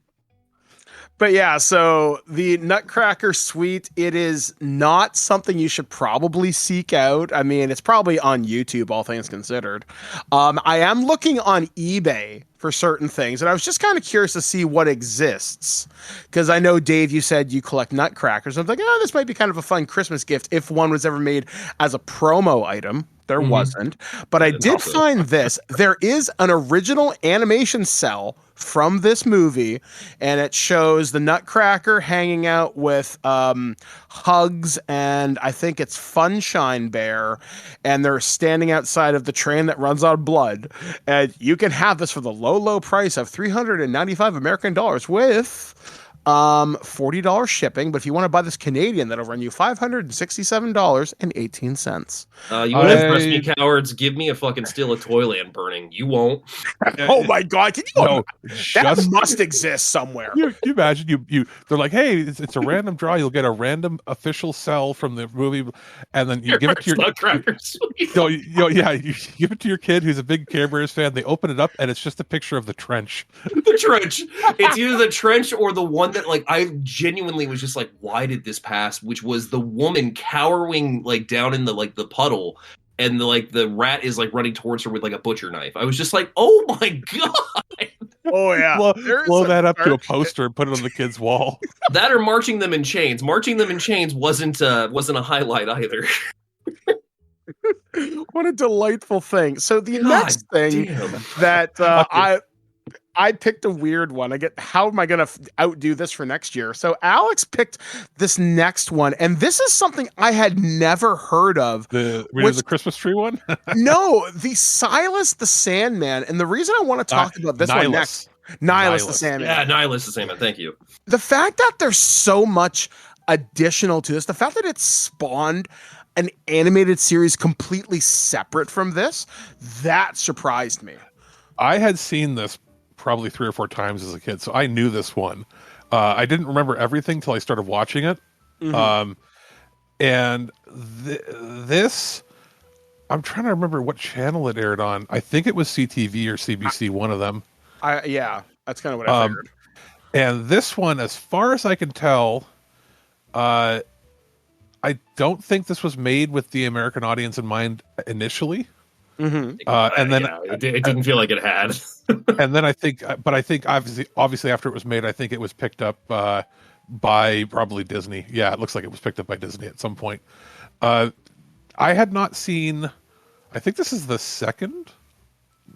But yeah, so the Nutcracker suite, it is not something you should probably seek out. I mean, it's probably on YouTube, all things considered. I am looking on eBay for certain things, and I was just kind of curious to see what exists. Because I know, Dave, you said you collect Nutcrackers. I'm like, this might be kind of a fun Christmas gift if one was ever made as a promo item. There wasn't. But I did find this. There is an original animation cell from this movie, and it shows the Nutcracker hanging out with Hugs and I think it's Funshine Bear, and they're standing outside of the train that runs on blood. And you can have this for the low price of $395 American dollars with $40 shipping. But if you want to buy this Canadian, that'll run you $567.18. You want to press me, cowards? Give me a fucking still of Toyland burning. You won't. Oh my god! Can you? That must exist somewhere. You imagine you they're like, hey, it's a random draw. You'll get a random official cell from the movie, and then you give it to your Nutcrackers. you give it to your kid who's a big Care Bears fan. They open it up, and it's just a picture of the trench. The trench. It's either the trench or the one that, like, I genuinely was just like, why did this pass? Which was the woman cowering like down in the puddle, and the rat is like running towards her with like a butcher knife. I was just like, oh my god. Oh yeah. Blow that up to a poster and put it on the kid's wall. That or marching them in chains. Marching them in chains wasn't a highlight either. What a delightful thing. So the next thing that I picked a weird one. How am I going to outdo this for next year? So Alex picked this next one, and this is something I had never heard of. The Christmas tree one? No, the Silas the Sandman. And the reason I want to talk about this one next, Nilus the Sandman. Yeah, Nilus the Sandman. Thank you. The fact that there's so much additional to this, the fact that it spawned an animated series completely separate from this, that surprised me. I had seen this probably 3 or 4 times as a kid, so I knew this one. I didn't remember everything till I started watching it. And this, I'm trying to remember what channel it aired on. I think it was CTV or CBC, one of them. Yeah, that's kind of what I figured. And this one, as far as I can tell, I don't think this was made with the American audience in mind initially. And then it didn't feel like it had. And then I think obviously after it was made, I think it was picked up by probably Disney. Yeah, it looks like it was picked up by Disney at some point. I had not seen. I think this is the second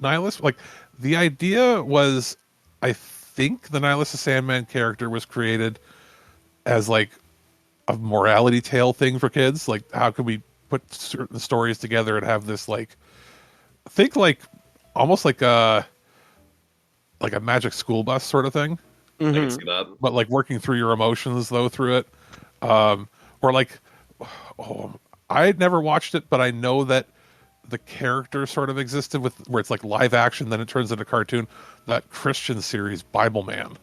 Nilus. Like, the idea was, I think the Nilus the Sandman character was created as like a morality tale thing for kids. Like, how can we put certain stories together and have this, like, think like almost like a magic school bus sort of thing. I can see that. But like working through your emotions though through it. Or like, I had never watched it, but I know that the character sort of existed with where it's like live action, then it turns into cartoon. That Christian series, Bible Man.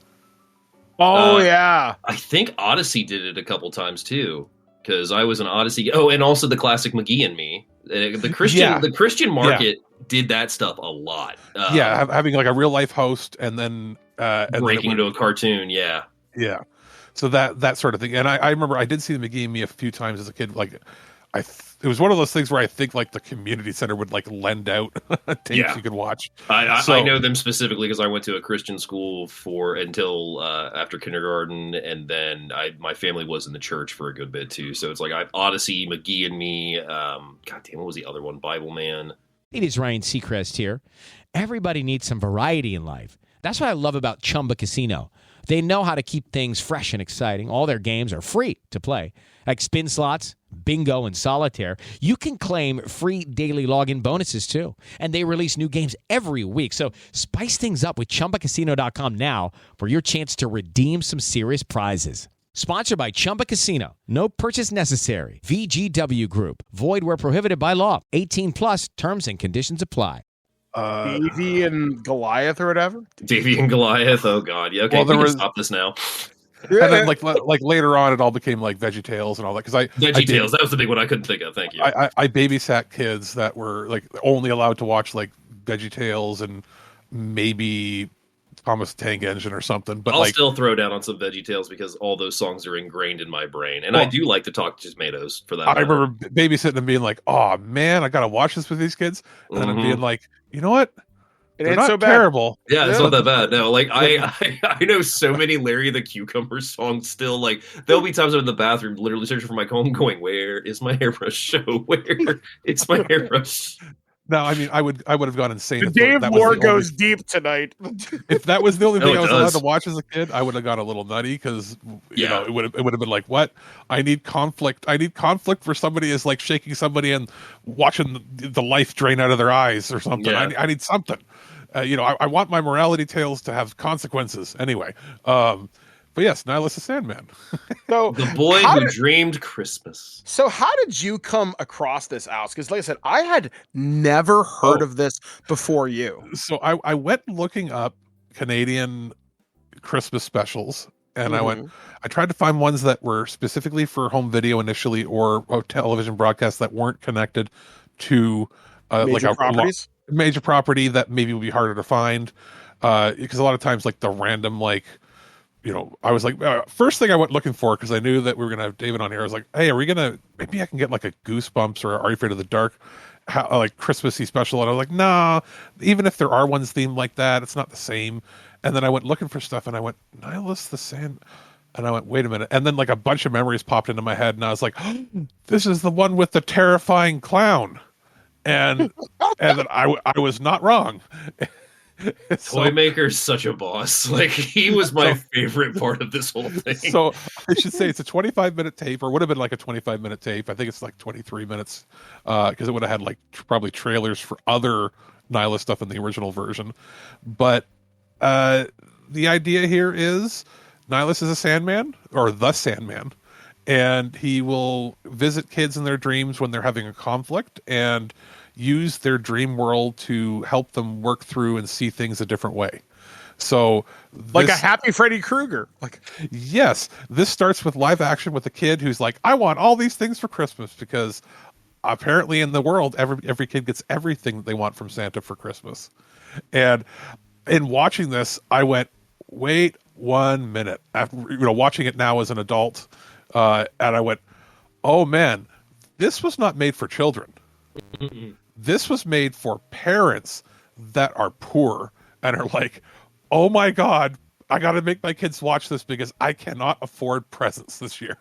Oh yeah, I think Odyssey did it a couple times too, because I was an Odyssey. Oh, and also the classic McGee and Me. The Christian market did that stuff a lot. Having like a real life host and then breaking into a cartoon. Yeah. So that sort of thing. And I remember I did see the McGee and Me a few times as a kid. Like it was one of those things where I think like the community center would like lend out tapes you could watch. I know them specifically because I went to a Christian school until after kindergarten, and then my family was in the church for a good bit too. So it's like Odyssey, McGee and Me. God damn, what was the other one? Bible Man. It is Ryan Seacrest here. Everybody needs some variety in life. That's what I love about Chumba Casino. They know how to keep things fresh and exciting. All their games are free to play, like spin slots, bingo, and solitaire. You can claim free daily login bonuses, too. And they release new games every week. So spice things up with ChumbaCasino.com now for your chance to redeem some serious prizes. Sponsored by Chumba Casino. No purchase necessary. VGW Group. Void where prohibited by law. 18 plus. Terms and conditions apply. Davy and Goliath or whatever. Davy and Goliath. Oh God. Yeah. Okay. We can stop this now. And then like later on, it all became like VeggieTales and all that. Because VeggieTales, that was the big one I couldn't think of. Thank you. I babysat kids that were like only allowed to watch like VeggieTales and maybe Thomas the Tank Engine or something. But I'll still throw down on some VeggieTales because all those songs are ingrained in my brain, and I do like to talk to tomatoes for that. I remember babysitting and being like, "Oh man, I gotta watch this with these kids," and then I'm being like, "You know what? It ain't so terrible." Yeah, it's not that bad. No, like I know so many Larry the Cucumber songs still. Like there'll be times I'm in the bathroom, literally searching for my comb, going, "Where is my hairbrush? Show where it's my hairbrush." No, I mean I would have gone insane. The Dave Moore goes deep tonight. If that was the only thing I was allowed to watch as a kid, I would have got a little nutty because you know it would have been like, what? I need conflict. I need conflict where somebody is like shaking somebody and watching the life drain out of their eyes or something. Yeah. I need something. I want my morality tales to have consequences anyway. But yes, Nilus the Sandman. So the boy who dreamed Christmas. So how did you come across this, Alice? Because like I said, I had never heard of this before you. So I went looking up Canadian Christmas specials, and I tried to find ones that were specifically for home video initially or television broadcasts that weren't connected to major properties. Major property that maybe would be harder to find. Because a lot of times like the random I was like, first thing I went looking for, because I knew that we were going to have David on here. I was like, hey, maybe I can get like a Goosebumps or Are You Afraid of the Dark, like Christmassy special. And I was like, nah, even if there are ones themed like that, it's not the same. And then I went looking for stuff and I went, Nilus the Sand. And I went, wait a minute. And then like a bunch of memories popped into my head and I was like, oh, this is the one with the terrifying clown. And then I was not wrong. Toymaker's such a boss. Like he was my favorite part of this whole thing. So I should say it's a 25-minute tape, or would have been like a 25-minute tape. I think it's like 23 minutes because it would have had like probably trailers for other Nilus stuff in the original version. But the idea here is Nilus is a Sandman, or the Sandman, and he will visit kids in their dreams when they're having a conflict and use their dream world to help them work through and see things a different way. So like a happy Freddy Krueger. Yes, this starts with live action with a kid who's like, I want all these things for Christmas, because apparently in the world, every kid gets everything that they want from Santa for Christmas. And in watching this, I went, wait 1 minute. After watching it now as an adult, and I went, oh man, this was not made for children. This was made for parents that are poor and are like, oh my God, I got to make my kids watch this because I cannot afford presents this year.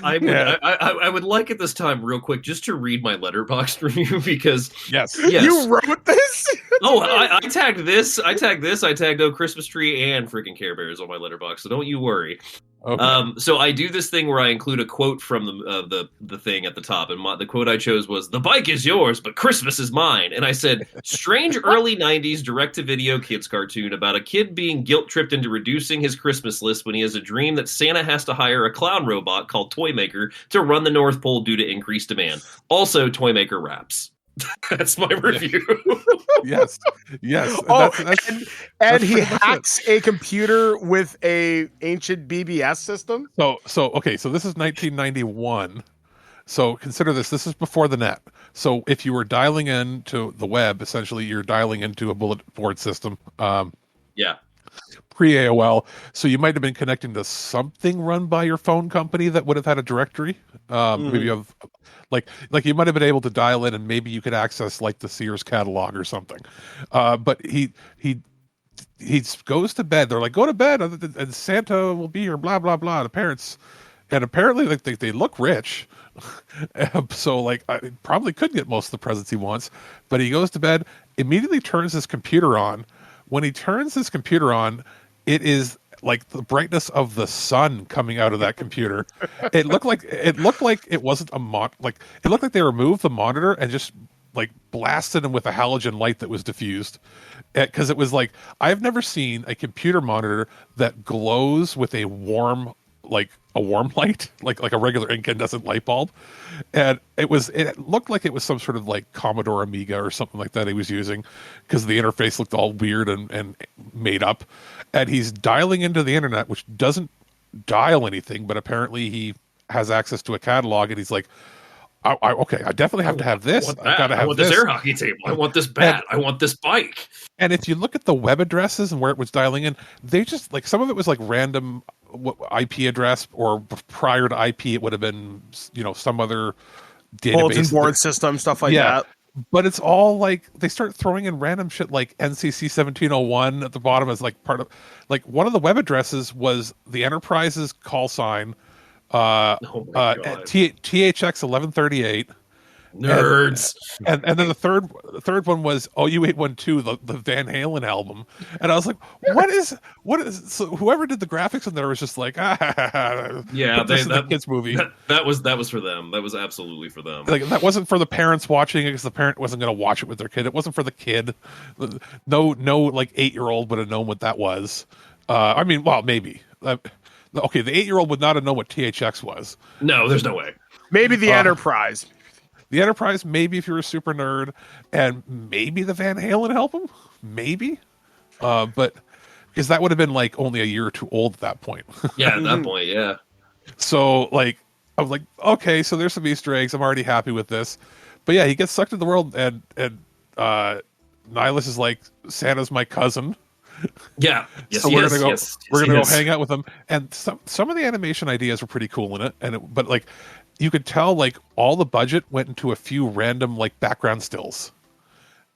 I would like at this time, real quick, just to read my Letterboxd review because yes, you wrote this. I tagged this. I tagged Christmas Tree and freaking Care Bears on my Letterboxd, so don't you worry. Okay. So I do this thing where I include a quote from the thing at the top, and the quote I chose was, "The bike is yours, but Christmas is mine." And I said, "Strange early '90s direct-to-video kids cartoon about a kid being guilt-tripped into reducing his Christmas list when he has a dream that Santa has to hire a clown robot called Toymaker to run the North Pole due to increased demand. Also, Toymaker raps." That's my review. Yes. Oh, That's and that's he pretty much it. hacks a computer with a ancient BBS system. So this is 1991. So consider this. This is before the net. So if you were dialing into the web, essentially you're dialing into a bullet board system. Yeah. Pre-AOL. So you might have been connecting to something run by your phone company that would have had a directory. Maybe you have like you might have been able to dial in and maybe you could access like the Sears catalog or something. But he goes to bed. They're like, go to bed and Santa will be here, blah, blah, blah. The parents, and apparently like they look rich. So like I probably could get most of the presents he wants, but he goes to bed, immediately turns his computer on. When he turns his computer on, it is like the brightness of the sun coming out of that computer. It looked like it wasn't a it looked like they removed the monitor and just like blasted him with a halogen light that was diffused. Because it was like, I've never seen a computer monitor that glows with a warm light, like a regular incandescent light bulb. And it looked like it was some sort of like Commodore Amiga or something like that he was using, because the interface looked all weird and made up. And he's dialing into the internet, which doesn't dial anything, but apparently he has access to a catalog, and he's like, okay, I definitely have to have this. I gotta have this air hockey table. I want this bat. I want this bike. And if you look at the web addresses and where it was dialing in, they just like, some of it was like random IP address, or prior to IP it would have been, some other database, bulletin board system, stuff like that. But it's all like they start throwing in random shit like NCC 1701 at the bottom as like part of, like, one of the web addresses was the Enterprise's call THX 1138. Nerds. And then the third one was OU812, the Van Halen album. And I was like, what is so whoever did the graphics in there was just like, yeah, this is the kids movie. That was for them. That was absolutely for them. Like, that wasn't for the parents watching it, because the parent wasn't going to watch it with their kid. It wasn't for the kid. No like 8-year-old would have known what that was. I mean, well, maybe. Okay, the 8-year-old would not have known what THX was. No, there's no way. Maybe the Enterprise. The Enterprise, maybe if you're a super nerd, and maybe the Van Halen album, maybe. But because that would have been like only a year or two old at that point. Yeah, at that point, yeah. So like, I was like, okay, so there's some Easter eggs. I'm already happy with this. But yeah, he gets sucked into the world, and Nilus is like, Santa's my cousin. Yeah. Yes, so we're gonna go hang out with him. And some of the animation ideas were pretty cool in it, but like, you could tell like all the budget went into a few random like background stills,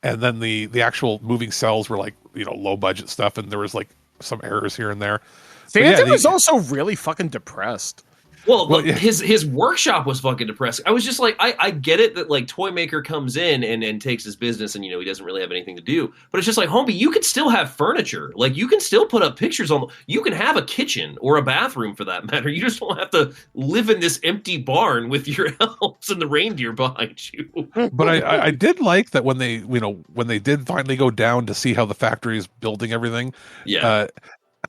and then the actual moving cells were like, low budget stuff, and there was like some errors here and there. Santa was also really fucking depressed. Well, yeah. his workshop was fucking depressing. I was just like, I get it that like Toy Maker comes in and takes his business, and he doesn't really have anything to do. But it's just like, homie, you can still have furniture. Like, you can still put up pictures on. You can have a kitchen or a bathroom for that matter. You just don't have to live in this empty barn with your elves and the reindeer behind you. But I did like that when they when they did finally go down to see how the factory is building everything. Yeah.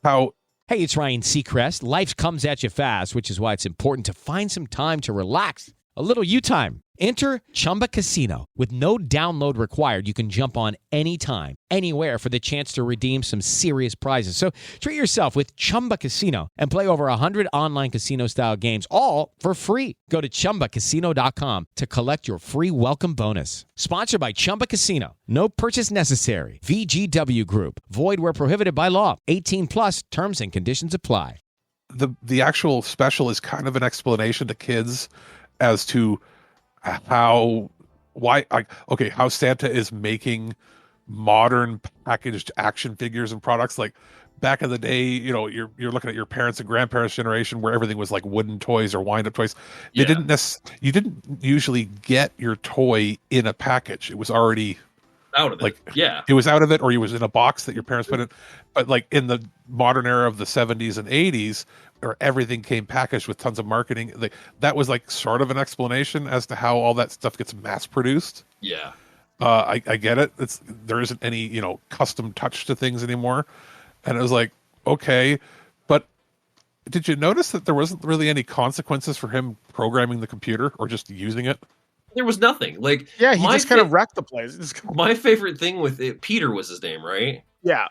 How. Hey, it's Ryan Seacrest. Life comes at you fast, which is why it's important to find some time to relax. A little you time. Enter Chumba Casino. With no download required, you can jump on anytime, anywhere for the chance to redeem some serious prizes. So treat yourself with Chumba Casino and play over 100 online casino-style games, all for free. Go to ChumbaCasino.com to collect your free welcome bonus. Sponsored by Chumba Casino. No purchase necessary. VGW Group. Void where prohibited by law. 18 plus. Terms and conditions apply. The actual special is kind of an explanation to kids as to how Santa is making modern packaged action figures and products. Like, back in the day, you're looking at your parents and grandparents' generation where everything was like wooden toys or wind-up toys. You didn't usually get your toy in a package. It was already out of it. It was out of it, or it was in a box that your parents put in. But like in the modern era of the 70s and 80s, where everything came packaged with tons of marketing, that was like sort of an explanation as to how all that stuff gets mass produced. Yeah. I get it. There isn't any, custom touch to things anymore. And it was like, okay, but did you notice that there wasn't really any consequences for him programming the computer or just using it? there was nothing. Like, Yeah, he my just kind of wrecked the place. My favorite thing with it, Peter was his name, right? Yeah.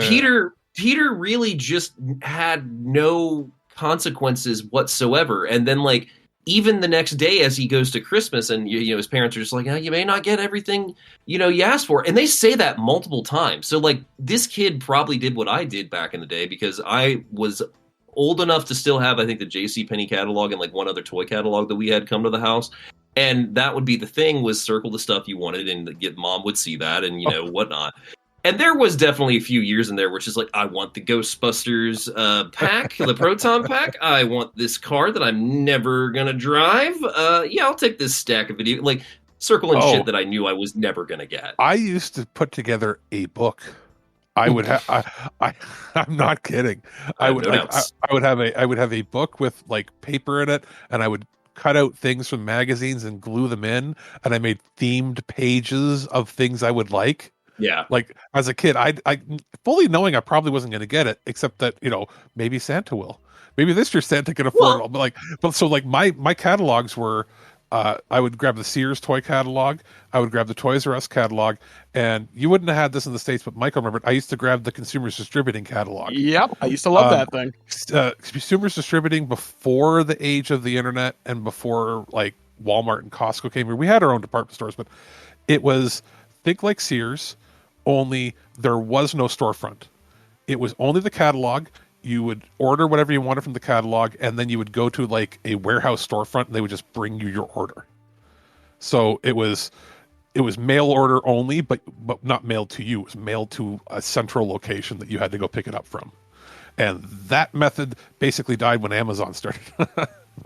Peter really just had no consequences whatsoever. And then, like, even the next day as he goes to Christmas and, you know, his parents are just like, oh, you may not get everything, you know, you asked for. And they say that multiple times. So, like, this kid probably did what I did back in the day because I was old enough to still have, I think, the JCPenney catalog and, like, one other toy catalog that we had come to the house. And that would be the thing, was circle the stuff you wanted and get mom would see that and, you know, whatnot. And there was definitely a few years in there where it's just like, I want the Ghostbusters pack, the Proton pack. I want this car that I'm never going to drive. Yeah, I'll take this stack of video. Like, circling shit that I knew I was never going to get. I used to put together a book. I would have. I'm not kidding. I would have a book with like paper in it, and I would cut out things from magazines and glue them in, and I made themed pages of things I would like. Yeah. Like as a kid, I fully knowing I probably wasn't going to get it, except that, you know, maybe Santa will. Maybe this year Santa can afford it all. But so my catalogs were, I would grab the Sears toy catalog, I would grab the Toys R Us catalog, and you wouldn't have had this in the States, but Michael remembered, I used to grab the Consumers Distributing catalog. Yep, I used to love that thing. Consumers Distributing before the age of the internet and before like Walmart and Costco came here. We had our own department stores, but it was, think like Sears, only there was no storefront. It was only the catalog. You would order whatever you wanted from the catalog, and then you would go to like a warehouse storefront and they would just bring you your order. So it was mail order only, but not mailed to you. It was mailed to a central location that you had to go pick it up from. And that method basically died when Amazon started.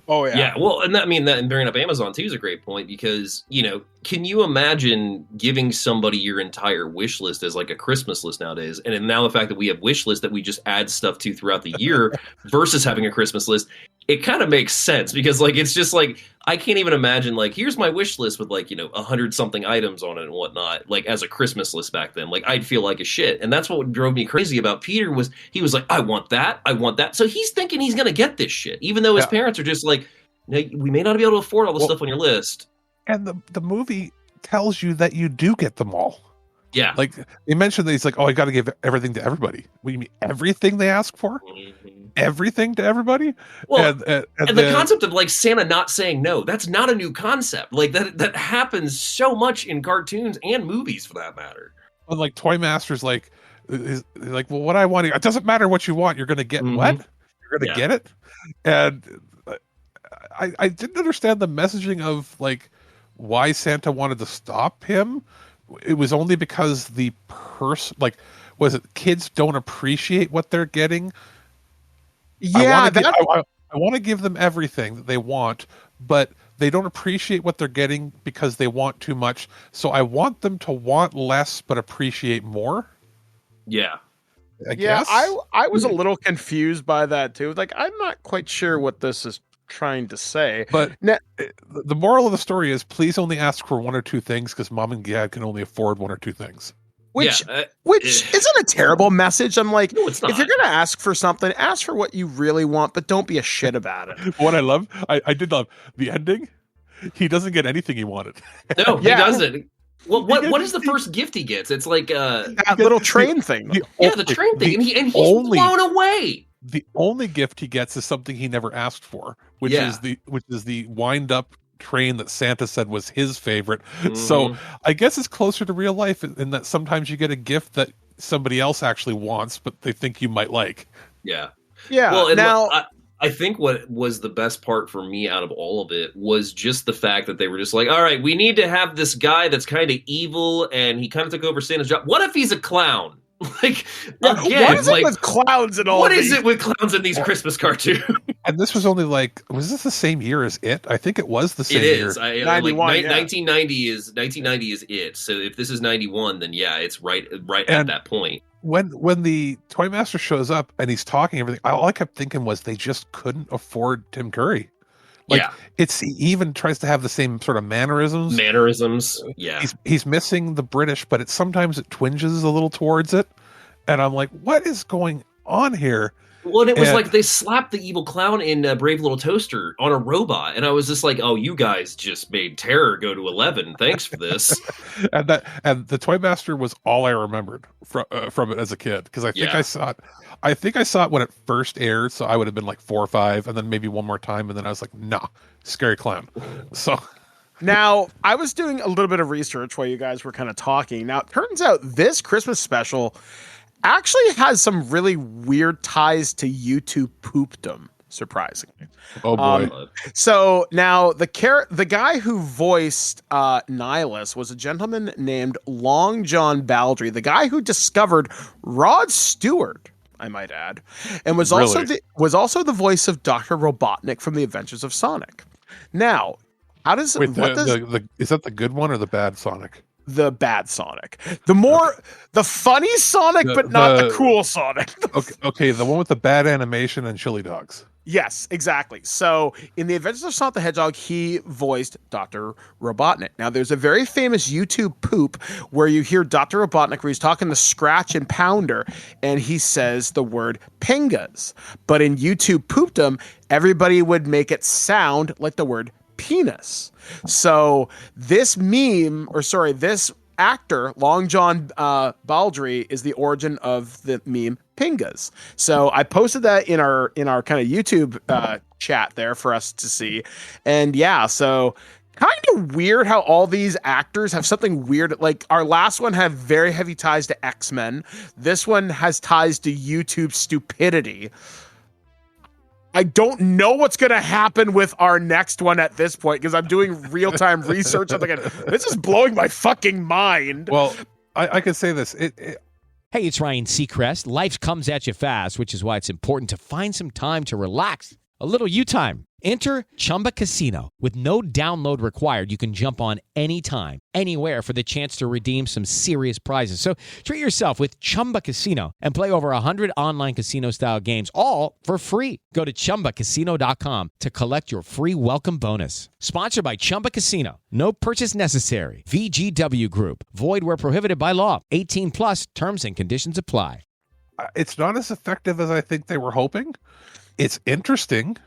Oh yeah. Yeah, well, and that bringing up Amazon too is a great point because, you know, can you imagine giving somebody your entire wish list as like a Christmas list nowadays? And now the fact that we have wish lists that we just add stuff to throughout the year versus having a Christmas list, it kind of makes sense because like it's just like I can't even imagine like here's my wish list with like, you know, 100 something items on it and whatnot, like as a Christmas list back then. Like I'd feel like a shit. And that's what drove me crazy about Peter was he was like, I want that. So he's thinking he's gonna get this shit, even though his parents are just like, no, we may not be able to afford all the stuff on your list. And the movie tells you that you do get them all. Yeah. Like they mentioned that he's like, oh, I got to give everything to everybody. What do you mean everything they ask for? Mm-hmm. Everything to everybody? Well, and the concept of like Santa not saying no, that's not a new concept. Like that happens so much in cartoons and movies for that matter. And like Toy Masters, like, is like, well, what I want, it doesn't matter what you want. You're going to get what? You're going to get it? And I didn't understand the messaging of like why Santa wanted to stop him. It was only because the person, like, was it kids don't appreciate what they're getting? Yeah, I want to give them everything that they want, but they don't appreciate what they're getting because they want too much. So I want them to want less but appreciate more. Yeah. I guess. I was a little confused by that too. Like, I'm not quite sure what this is trying to say. But the moral of the story is please only ask for one or two things because mom and dad can only afford one or two things. Which isn't a terrible message. I'm like, no, it's not. If you're going to ask for something, ask for what you really want, but don't be a shit about it. What I love, I did love the ending. He doesn't get anything he wanted. No, he doesn't. Well, what is the first gift he gets? It's like that little train thing. The train thing, and he's blown away. The only gift he gets is something he never asked for, which is the wind up train that Santa said was his favorite. Mm-hmm. So I guess it's closer to real life in that sometimes you get a gift that somebody else actually wants, but they think you might like. Yeah. Yeah. Well, and now I think what was the best part for me out of all of it was just the fact that they were just like, all right, we need to have this guy that's kind of evil and he kind of took over Santa's job. What if he's a clown? Like, again, what is it with clowns and all? What is it with clowns in these Christmas cartoons? And this was only like, was this the same year as It? I think it was the same year. It is. 1990 is It. So if this is 91, then yeah, it's right at that point. When the Toy Master shows up and he's talking everything, all I kept thinking was they just couldn't afford Tim Curry. Like, he even tries to have the same sort of mannerisms. Yeah. He's missing the British, but sometimes it twinges a little towards it. And I'm like, what is going on here? Well, it was like they slapped the evil clown in Brave Little Toaster on a robot, and I was just like, "Oh, you guys just made terror go to 11. Thanks for this." and the Toy Master was all I remembered from it as a kid, because I think I saw it. I think I saw it when it first aired, so I would have been like 4 or 5, and then maybe one more time, and then I was like, "Nah, scary clown." So. Now, I was doing a little bit of research while you guys were kind of talking. Now, it turns out this Christmas special actually has some really weird ties to YouTube poopdom, surprisingly. Oh boy. So now the guy who voiced Nilus was a gentleman named Long John Baldry, the guy who discovered Rod Stewart, I might add, and was also the voice of Dr. Robotnik from The Adventures of Sonic. Now, how does is that the good one or the bad Sonic? The bad Sonic, the funny Sonic, but not the cool Sonic. Okay, the one with the bad animation and chili dogs. Yes, exactly. So in The Adventures of Sonic the Hedgehog, he voiced Dr. Robotnik. Now, there's a very famous YouTube poop where you hear Dr. Robotnik where he's talking to Scratch and Pounder, and he says the word pingas. But in YouTube poopdom, everybody would make it sound like the word penis. So this this actor, Long John Baldry, is the origin of the meme pingas. So I posted that in our kind of YouTube chat there for us to see. And yeah, so kind of weird how all these actors have something weird. Like our last one had very heavy ties to X-Men. This one has ties to YouTube stupidity. I don't know what's going to happen with our next one at this point because I'm doing real-time research. I'm thinking, this is blowing my fucking mind. Well, I could say this. Hey, it's Ryan Seacrest. Life comes at you fast, which is why it's important to find some time to relax. A little you time. Enter Chumba Casino. With no download required, you can jump on anytime, anywhere for the chance to redeem some serious prizes. So treat yourself with Chumba Casino and play over 100 online casino-style games, all for free. Go to ChumbaCasino.com to collect your free welcome bonus. Sponsored by Chumba Casino. No purchase necessary. VGW Group. Void where prohibited by law. 18 plus. Terms and conditions apply. It's not as effective as I think they were hoping. It's interesting.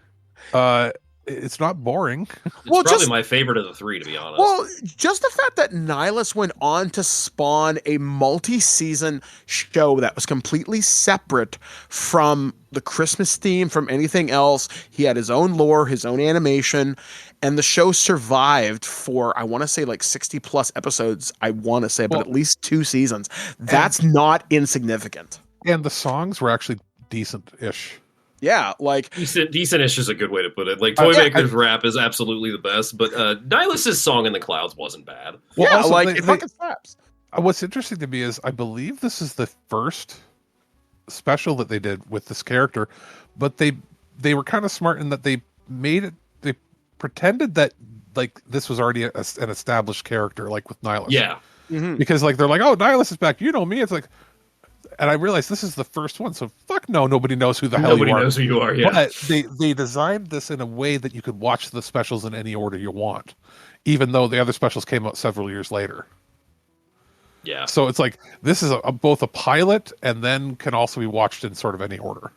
It's not boring. It's probably my favorite of the three, to be honest. Well, just the fact that Nilus went on to spawn a multi-season show that was completely separate from the Christmas theme, from anything else. He had his own lore, his own animation, and the show survived for, I want to say, like 60 plus episodes, but at least 2 seasons. That's not insignificant. And the songs were actually decent-ish. Yeah, like decent-ish is a good way to put it. Like Toymaker's rap is absolutely the best, but Nilus's song in the clouds wasn't bad. Well, yeah, also, like it fucking slaps. What's interesting to me is I believe this is the first special that they did with this character, but they were kind of smart in that they made it. They pretended that like this was already an established character, like with Nilus. Yeah, because like they're like, oh, Nilus is back. You know me. It's like. And I realized this is the first one, so fuck no, nobody knows who the hell you are. Nobody knows who you are, yeah. But they designed this in a way that you could watch the specials in any order you want, even though the other specials came out several years later. Yeah. So it's like, this is both a pilot and then can also be watched in sort of any order.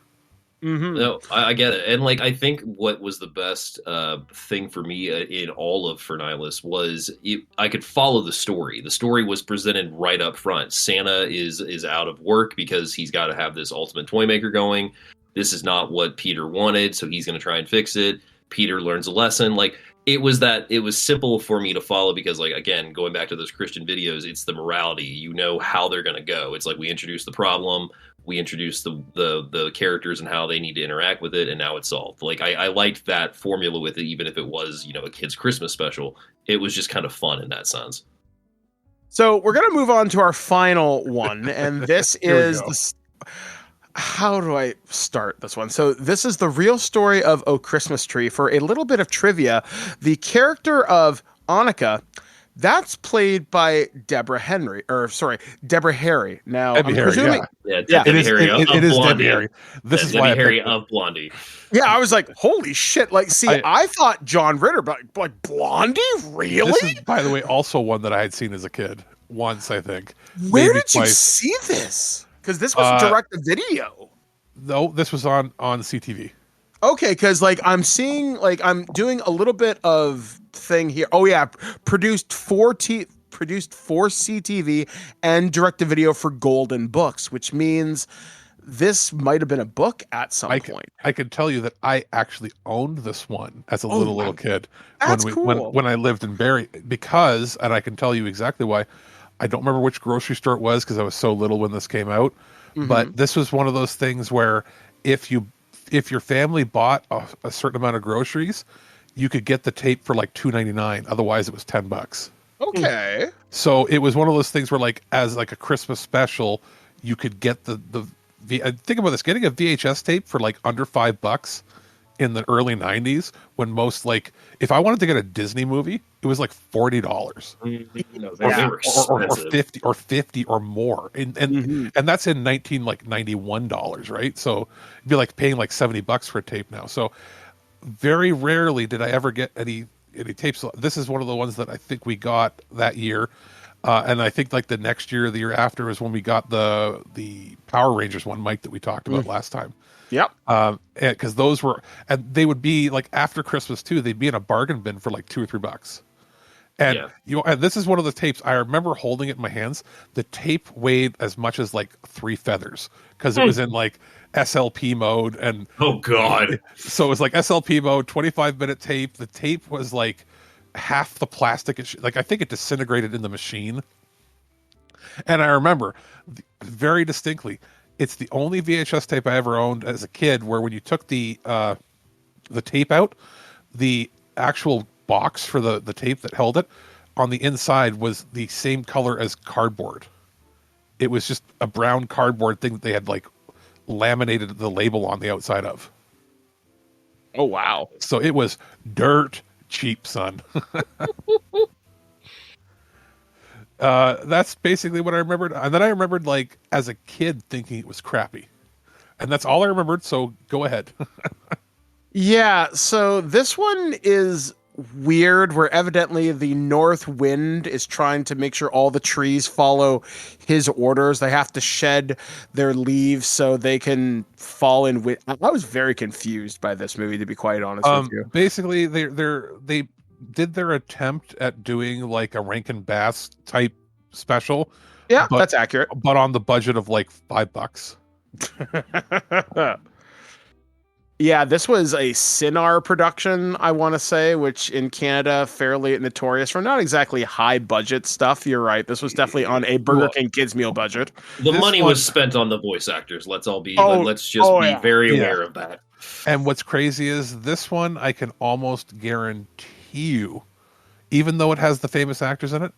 Mm-hmm. No, I get it. And like, I think what was the best thing for me in all of Nilus was I could follow the story. The story was presented right up front. Santa is out of work because he's got to have this ultimate toy maker going. This is not what Peter wanted, so he's going to try and fix it. Peter learns a lesson. Like, it was simple for me to follow because, like, again, going back to those Christian videos, it's the morality. You know how they're going to go. It's like we introduce the problem, we introduce the characters and how they need to interact with it, and now it's solved. Like, I liked that formula with it, even if it was, a kid's Christmas special. It was just kind of fun in that sense. So we're going to move on to our final one, and this is how do I start this one? So this is the real story of O Christmas Tree. For a little bit of trivia, the character of Annika, that's played by Deborah Harry. Now, Debbie I'm presuming... Debbie Harry of it is Blondie. Debbie Harry. This is Debbie why Harry of Blondie. Yeah, I was like, holy shit. Like, see, I thought John Ritter, but like Blondie? Really? This is, by the way, also one that I had seen as a kid once, I think. Where Maybe did you twice. see this? Because this was direct to video. No, this was on CTV. Okay, because like I'm seeing, like I'm doing a little bit of thing here. Oh yeah, produced for CTV and direct to video for Golden Books, which means this might have been a book at some point. I can tell you that I actually owned this one as a little kid That's when cool. when I lived in Barrie, because, and I can tell you exactly why. I don't remember which grocery store it was because I was so little when this came out, but this was one of those things where if your family bought a certain amount of groceries, you could get the tape for like $2.99. Otherwise, it was $10. Okay. So it was one of those things where, like, as like a Christmas special, you could get think about this: getting a VHS tape for like under $5 in the early '90s, when most, like, if I wanted to get a Disney movie, it was like $40 or 50 or more, and that's in 91 dollars, right? So it'd be like paying like $70 for a tape now. So very rarely did I ever get any tapes. This is one of the ones that I think we got that year. And I think like the next year or the year after is when we got the Power Rangers one, Mike, that we talked about last time. Yep. Because those were, and they would be like after Christmas too. They'd be in a bargain bin for like $2 or $3. And and this is one of the tapes I remember holding it in my hands. The tape weighed as much as like 3 feathers because it was in like SLP mode. And oh god, so it was like SLP mode, 25-minute tape. The tape was like half the plastic. Like, I think it disintegrated in the machine. And I remember very distinctly, it's the only VHS tape I ever owned as a kid where when you took the tape out, the actual box for the tape that held it on the inside was the same color as cardboard. It was just a brown cardboard thing that they had like laminated the label on the outside of. Oh wow. So it was dirt cheap, son. That's basically what I remembered. And then I remembered, like, as a kid thinking it was crappy. And that's all I remembered, so go ahead. Yeah, so this one is weird, where evidently the north wind is trying to make sure all the trees follow his orders. They have to shed their leaves so they can fall in with. I was very confused by this movie, to be quite honest with you. Basically, they did their attempt at doing like a Rankin Bass type special. Yeah, that's accurate. But on the budget of like $5. Yeah, this was a Cinar production, I want to say, which in Canada, fairly notorious for not exactly high budget stuff. You're right. This was definitely on a Burger King Kids Meal budget. The money was spent on the voice actors. Let's all be, let's just be very aware of that. And what's crazy is this one, I can almost guarantee you, even though it has the famous actors in it,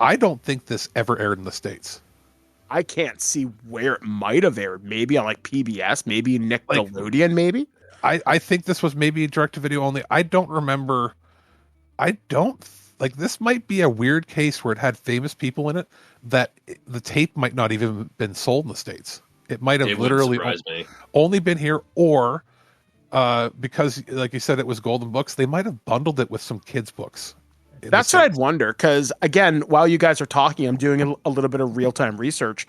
I don't think this ever aired in the States. I can't see where it might have aired. Maybe on like PBS, maybe Nickelodeon, maybe. I think this was maybe direct to video only. I don't remember. This might be a weird case where it had famous people in it that the tape might not even been sold in the States. It might have literally only been here, or because, like you said, it was Golden Books, they might have bundled it with some kids' books. That's what I'd wonder, because again, while you guys are talking, I'm doing a little bit of real-time research.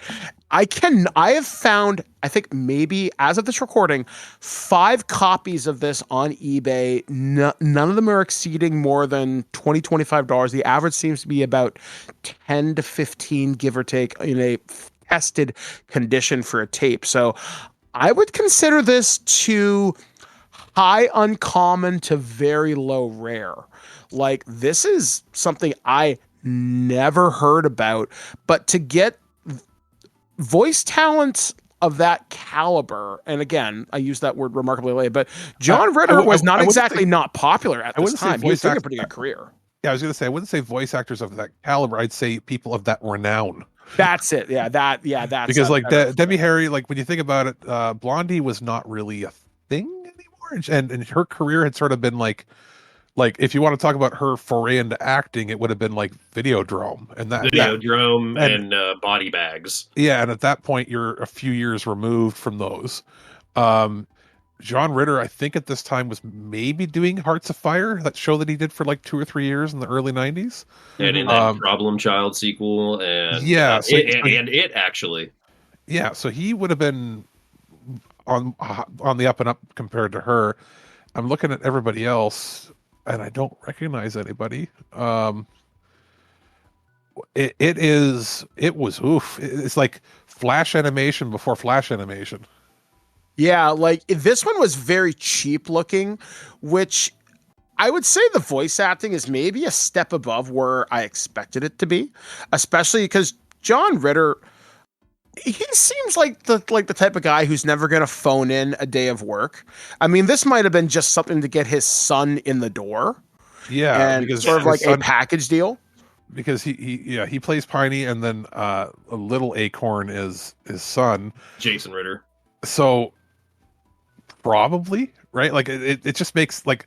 I have found, I think maybe as of this recording, 5 copies of this on eBay. None of them are exceeding more than $20, $25. The average seems to be about 10 to 15, give or take, in a tested condition for a tape. So I would consider this to high uncommon to very low rare. Like, this is something I never heard about, but to get voice talents of that caliber, and again, I use that word remarkably late, but John Ritter was not exactly not popular at this time. He was doing a pretty good career. Yeah, I was going to say, I wouldn't say voice actors of that caliber. I'd say people of that renown. That's it. That's because like Debbie Harry, like when you think about it, Blondie was not really a thing anymore, and her career had sort of been like if you want to talk about her foray into acting, it would have been like Videodrome and Body Bags. Yeah, and at that point, you're a few years removed from those. John Ritter, I think at this time, was maybe doing Hearts of Fire, that show that he did for like 2 or 3 years in the early 90s. And in that Problem Child sequel, and yeah, it actually. Yeah, so he would have been on the up and up compared to her. I'm looking at everybody else, and I don't recognize anybody. It was oof. It's like Flash animation before Flash animation. Yeah, like this one was very cheap looking, which I would say the voice acting is maybe a step above where I expected it to be, especially because John Ritter, he seems like the type of guy who's never going to phone in a day of work. I mean, this might have been just something to get his son in the door. Yeah, and because sort of like a package deal. Because he plays Piney, and then a little Acorn is his son, Jason Ritter. So probably, right? Like it just makes like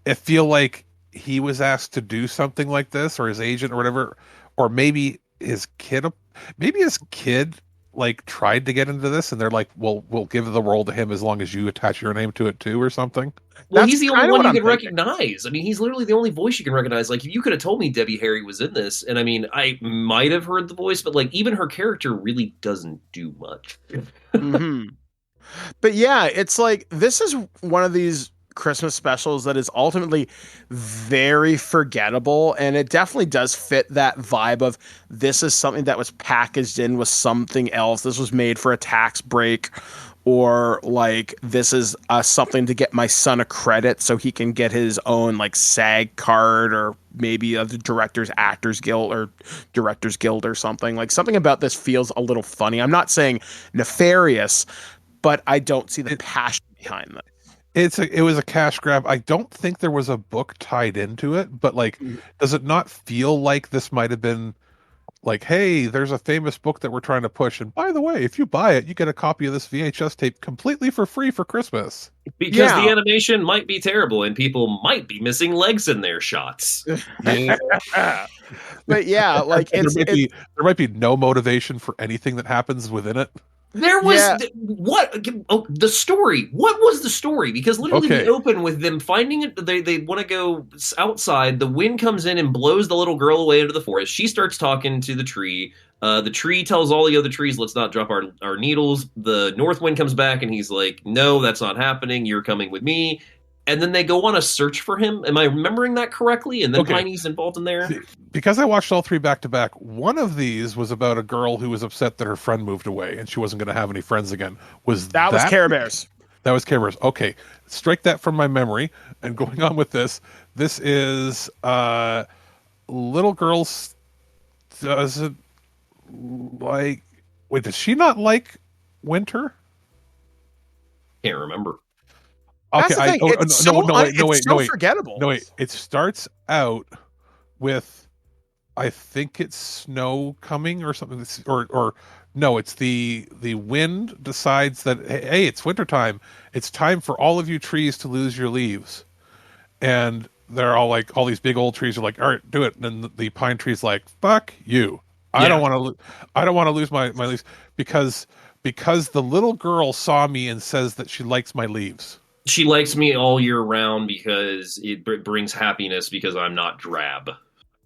it feel like he was asked to do something like this, or his agent or whatever, or maybe his kid like tried to get into this, and they're like, well, we'll give the role to him as long as you attach your name to it too, or something. Well, he's the only one you can recognize. I mean, he's literally the only voice you can recognize. Like, if you could have told me Debbie Harry was in this, and I mean, I might have heard the voice, but like, even her character really doesn't do much. Mm-hmm. But yeah, it's like, this is one of these Christmas specials that is ultimately very forgettable, and it definitely does fit that vibe of this is something that was packaged in with something else. This was made for a tax break, or like this is something to get my son a credit so he can get his own like SAG card, or maybe the Directors Actors Guild or Directors Guild or something. Like, something about this feels a little funny. I'm not saying nefarious, but I don't see the passion behind that. It was a cash grab. I don't think there was a book tied into it, but like, does it not feel like this might have been like, hey, there's a famous book that we're trying to push, and by the way, if you buy it, you get a copy of this VHS tape completely for free for Christmas. Because the animation might be terrible, and people might be missing legs in their shots. But yeah, like there might be no motivation for anything that happens within it. There was the story. What was the story? Because literally we open with them finding it. They want to go outside. The wind comes in and blows the little girl away into the forest. She starts talking to the tree. The tree tells all the other trees, let's not drop our needles. The north wind comes back and he's like, no, that's not happening. You're coming with me. And then they go on a search for him. Am I remembering that correctly? And then Piney's involved in there? Because I watched all three back to back, one of these was about a girl who was upset that her friend moved away and she wasn't going to have any friends again. That was Care Bears. That was Care Bears. Okay. Strike that from my memory. And going on with this is little girls doesn't like... Wait, does she not like winter? Can't remember. Okay, it's so forgettable. No, wait. It starts out with, I think it's snow coming or something. Or no, it's the wind decides that, hey, it's wintertime. It's time for all of you trees to lose your leaves. And they're all like, all these big old trees are like, all right, do it. And then the pine tree's like, fuck you. I don't want to lose my leaves because the little girl saw me and says that she likes my leaves. She likes me all year round because it brings happiness because I'm not drab.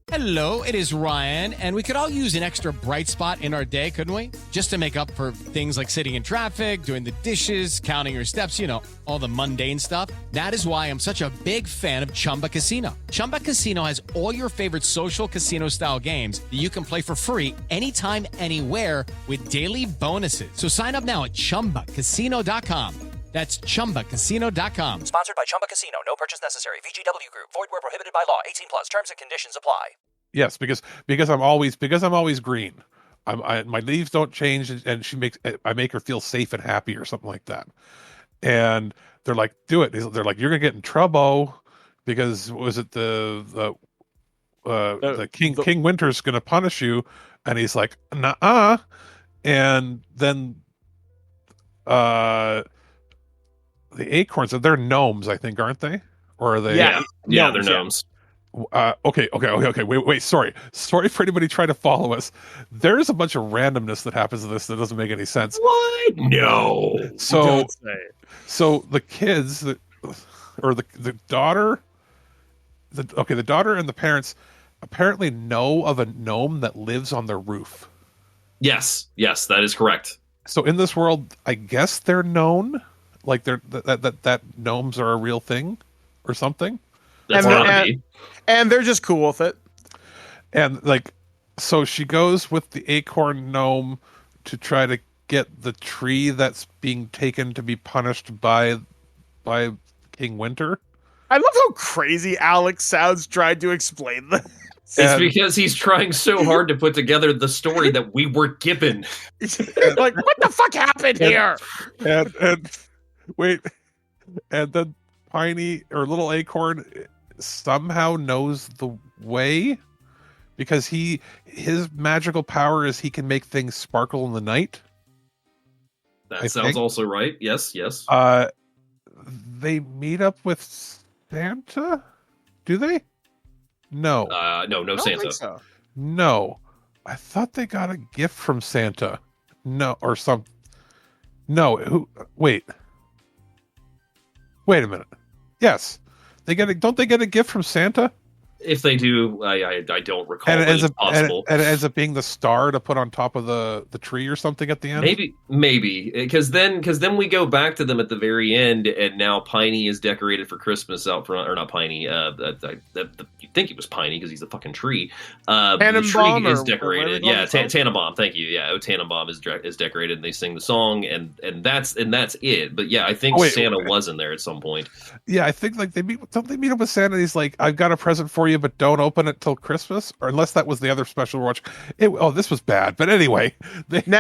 Hello, it is Ryan, and we could all use an extra bright spot in our day, couldn't we? Just to make up for things like sitting in traffic, doing the dishes, counting your steps, all the mundane stuff. That is why I'm such a big fan of Chumba Casino. Chumba Casino has all your favorite social casino-style games that you can play for free anytime, anywhere with daily bonuses. So sign up now at ChumbaCasino.com. That's ChumbaCasino.com. Sponsored by Chumba Casino. No purchase necessary. VGW Group. Void where prohibited by law. 18 plus. Terms and conditions apply. Yes, because I'm always green. My leaves don't change, and I make her feel safe and happy or something like that. And they're like, do it. They're like, you're gonna get in trouble because was it the King Winter's gonna punish you? And he's like, nuh-uh. And then the acorns, they're gnomes, I think, aren't they? Or are they? Yeah, they're gnomes. Okay. Wait. Sorry for anybody trying to follow us. There's a bunch of randomness that happens in this that doesn't make any sense. What? No. So the kids, or the daughter, the daughter and the parents apparently know of a gnome that lives on their roof. Yes, that is correct. So in this world, I guess they're known. like that gnomes are a real thing or something. That's gotta be. And they're just cool with it. And like, so she goes with the acorn gnome to try to get the tree that's being taken to be punished by King Winter. I love how crazy Alex sounds trying to explain this. It's because he's trying so hard to put together the story that we were given. Like, what the fuck happened here? And wait, and then Piney or Little Acorn somehow knows the way because his magical power is he can make things sparkle in the night. That sounds also right. Yes. They meet up with Santa? Do they? No. No Santa. So. No. I thought they got a gift from Santa. No, or some. No. Wait. Wait a minute. Yes. Don't they get a gift from Santa? If they do, I don't recall. And it's possible. And it ends up being the star to put on top of the tree or something at the end. Maybe because then we go back to them at the very end, and now Piney is decorated for Christmas out front, or not Piney. You think it was Piney because he's a fucking tree. The tree is decorated. Yeah, Tannenbaum. Thank you. Yeah, Tannenbaum is decorated, and they sing the song, and that's it. But yeah, I think Santa was in there at some point. Yeah, I think like they meet up with Santa. And he's like, "I've got a present for you, but don't open it till Christmas," or unless that was the other special we're watching. This was bad, but anyway. When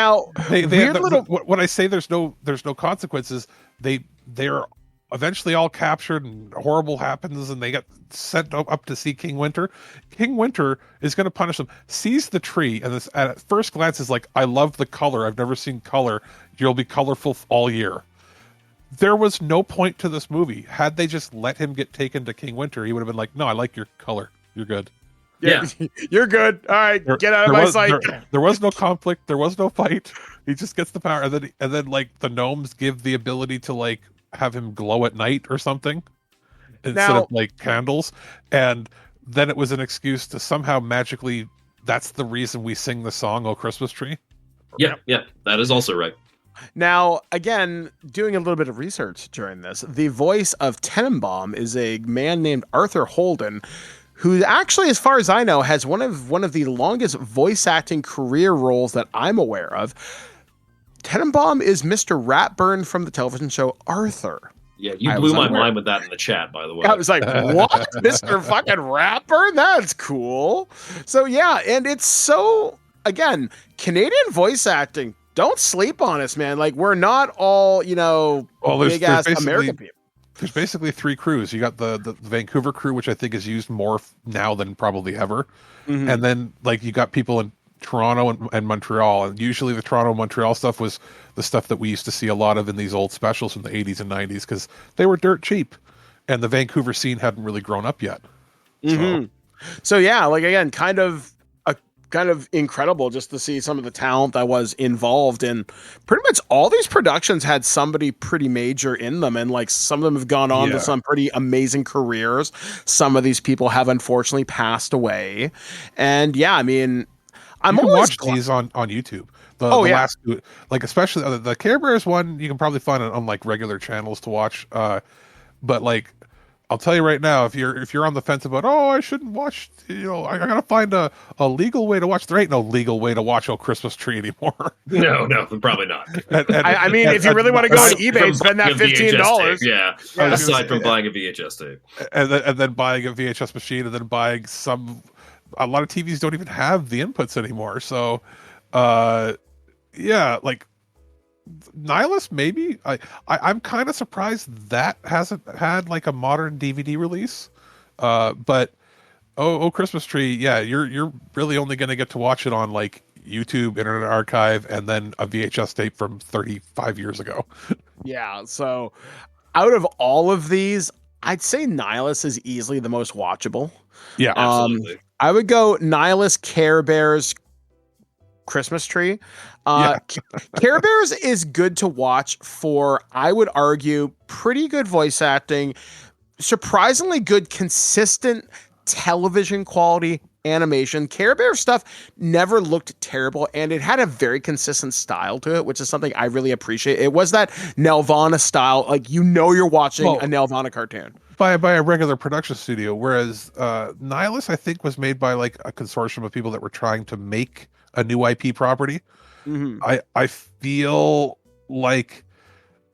I say there's no consequences, they're eventually all captured and horrible happens, and they get sent up to see King Winter. King Winter is going to punish them. Sees the tree, and this at first glance is like, "I love the color. I've never seen color. You'll be colorful all year." There was no point to this movie. Had they just let him get taken to King Winter, he would have been like, "No, I like your color. You're good. Yeah. You're good. All right, get out of my sight." There was no conflict. There was no fight. He just gets the power, and then like the gnomes give the ability to like have him glow at night or something instead of like candles. And then it was an excuse to somehow magically. That's the reason we sing the song "Oh Christmas Tree." Yeah, that is also right. Now, again, doing a little bit of research during this, the voice of Tenenbaum is a man named Arthur Holden, who actually, as far as I know, has one of the longest voice acting career roles that I'm aware of. Tenenbaum is Mr. Ratburn from the television show Arthur. Yeah, you blew my mind with that in the chat, by the way. I was like, what? Mr. fucking Ratburn? That's cool. So, yeah, and it's so, again, Canadian voice acting. Don't sleep on us, man. Like, we're not all, big ass American people. There's basically three crews. You got the Vancouver crew, which I think is used more now than probably ever. Mm-hmm. And then, like, you got people in Toronto and Montreal. And usually the Toronto and Montreal stuff was the stuff that we used to see a lot of in these old specials from the 80s and 90s because they were dirt cheap. And the Vancouver scene hadn't really grown up yet. Mm-hmm. So, yeah, like, again, kind of incredible just to see some of the talent that was involved in pretty much all these productions had somebody pretty major in them. And like some of them have gone on to some pretty amazing careers. Some of these people have unfortunately passed away. And yeah, I mean, I'm always watch these on YouTube. The last, like especially the Care Bears one, you can probably find it on like regular channels to watch. But like, I'll tell you right now, if you're on the fence about, I shouldn't watch, I gotta find a legal way to watch. There ain't no legal way to watch "Oh Christmas Tree" anymore. No, probably not. I mean, if you really want to go on eBay, spend that $15. Yeah, aside from buying a VHS tape, and then buying a VHS machine, and then buying a lot of TVs don't even have the inputs anymore. So, like. Nilus, maybe. I'm kind of surprised that hasn't had like a modern DVD release. But oh Christmas Tree, yeah, you're really only going to get to watch it on like YouTube, Internet Archive, and then a VHS tape from 35 years ago. Yeah, so out of all of these, I'd say Nilus is easily the most watchable. Yeah, absolutely. I would go Nilus, Care Bears, Christmas Tree. Care Bears is good to watch for, I would argue, pretty good voice acting, surprisingly good, consistent television quality, animation. Care Bear stuff never looked terrible, and it had a very consistent style to it, which is something I really appreciate. It was that Nelvana style, like you're watching a Nelvana cartoon by a regular production studio, whereas Nilus, I think, was made by like a consortium of people that were trying to make a new IP property. I feel like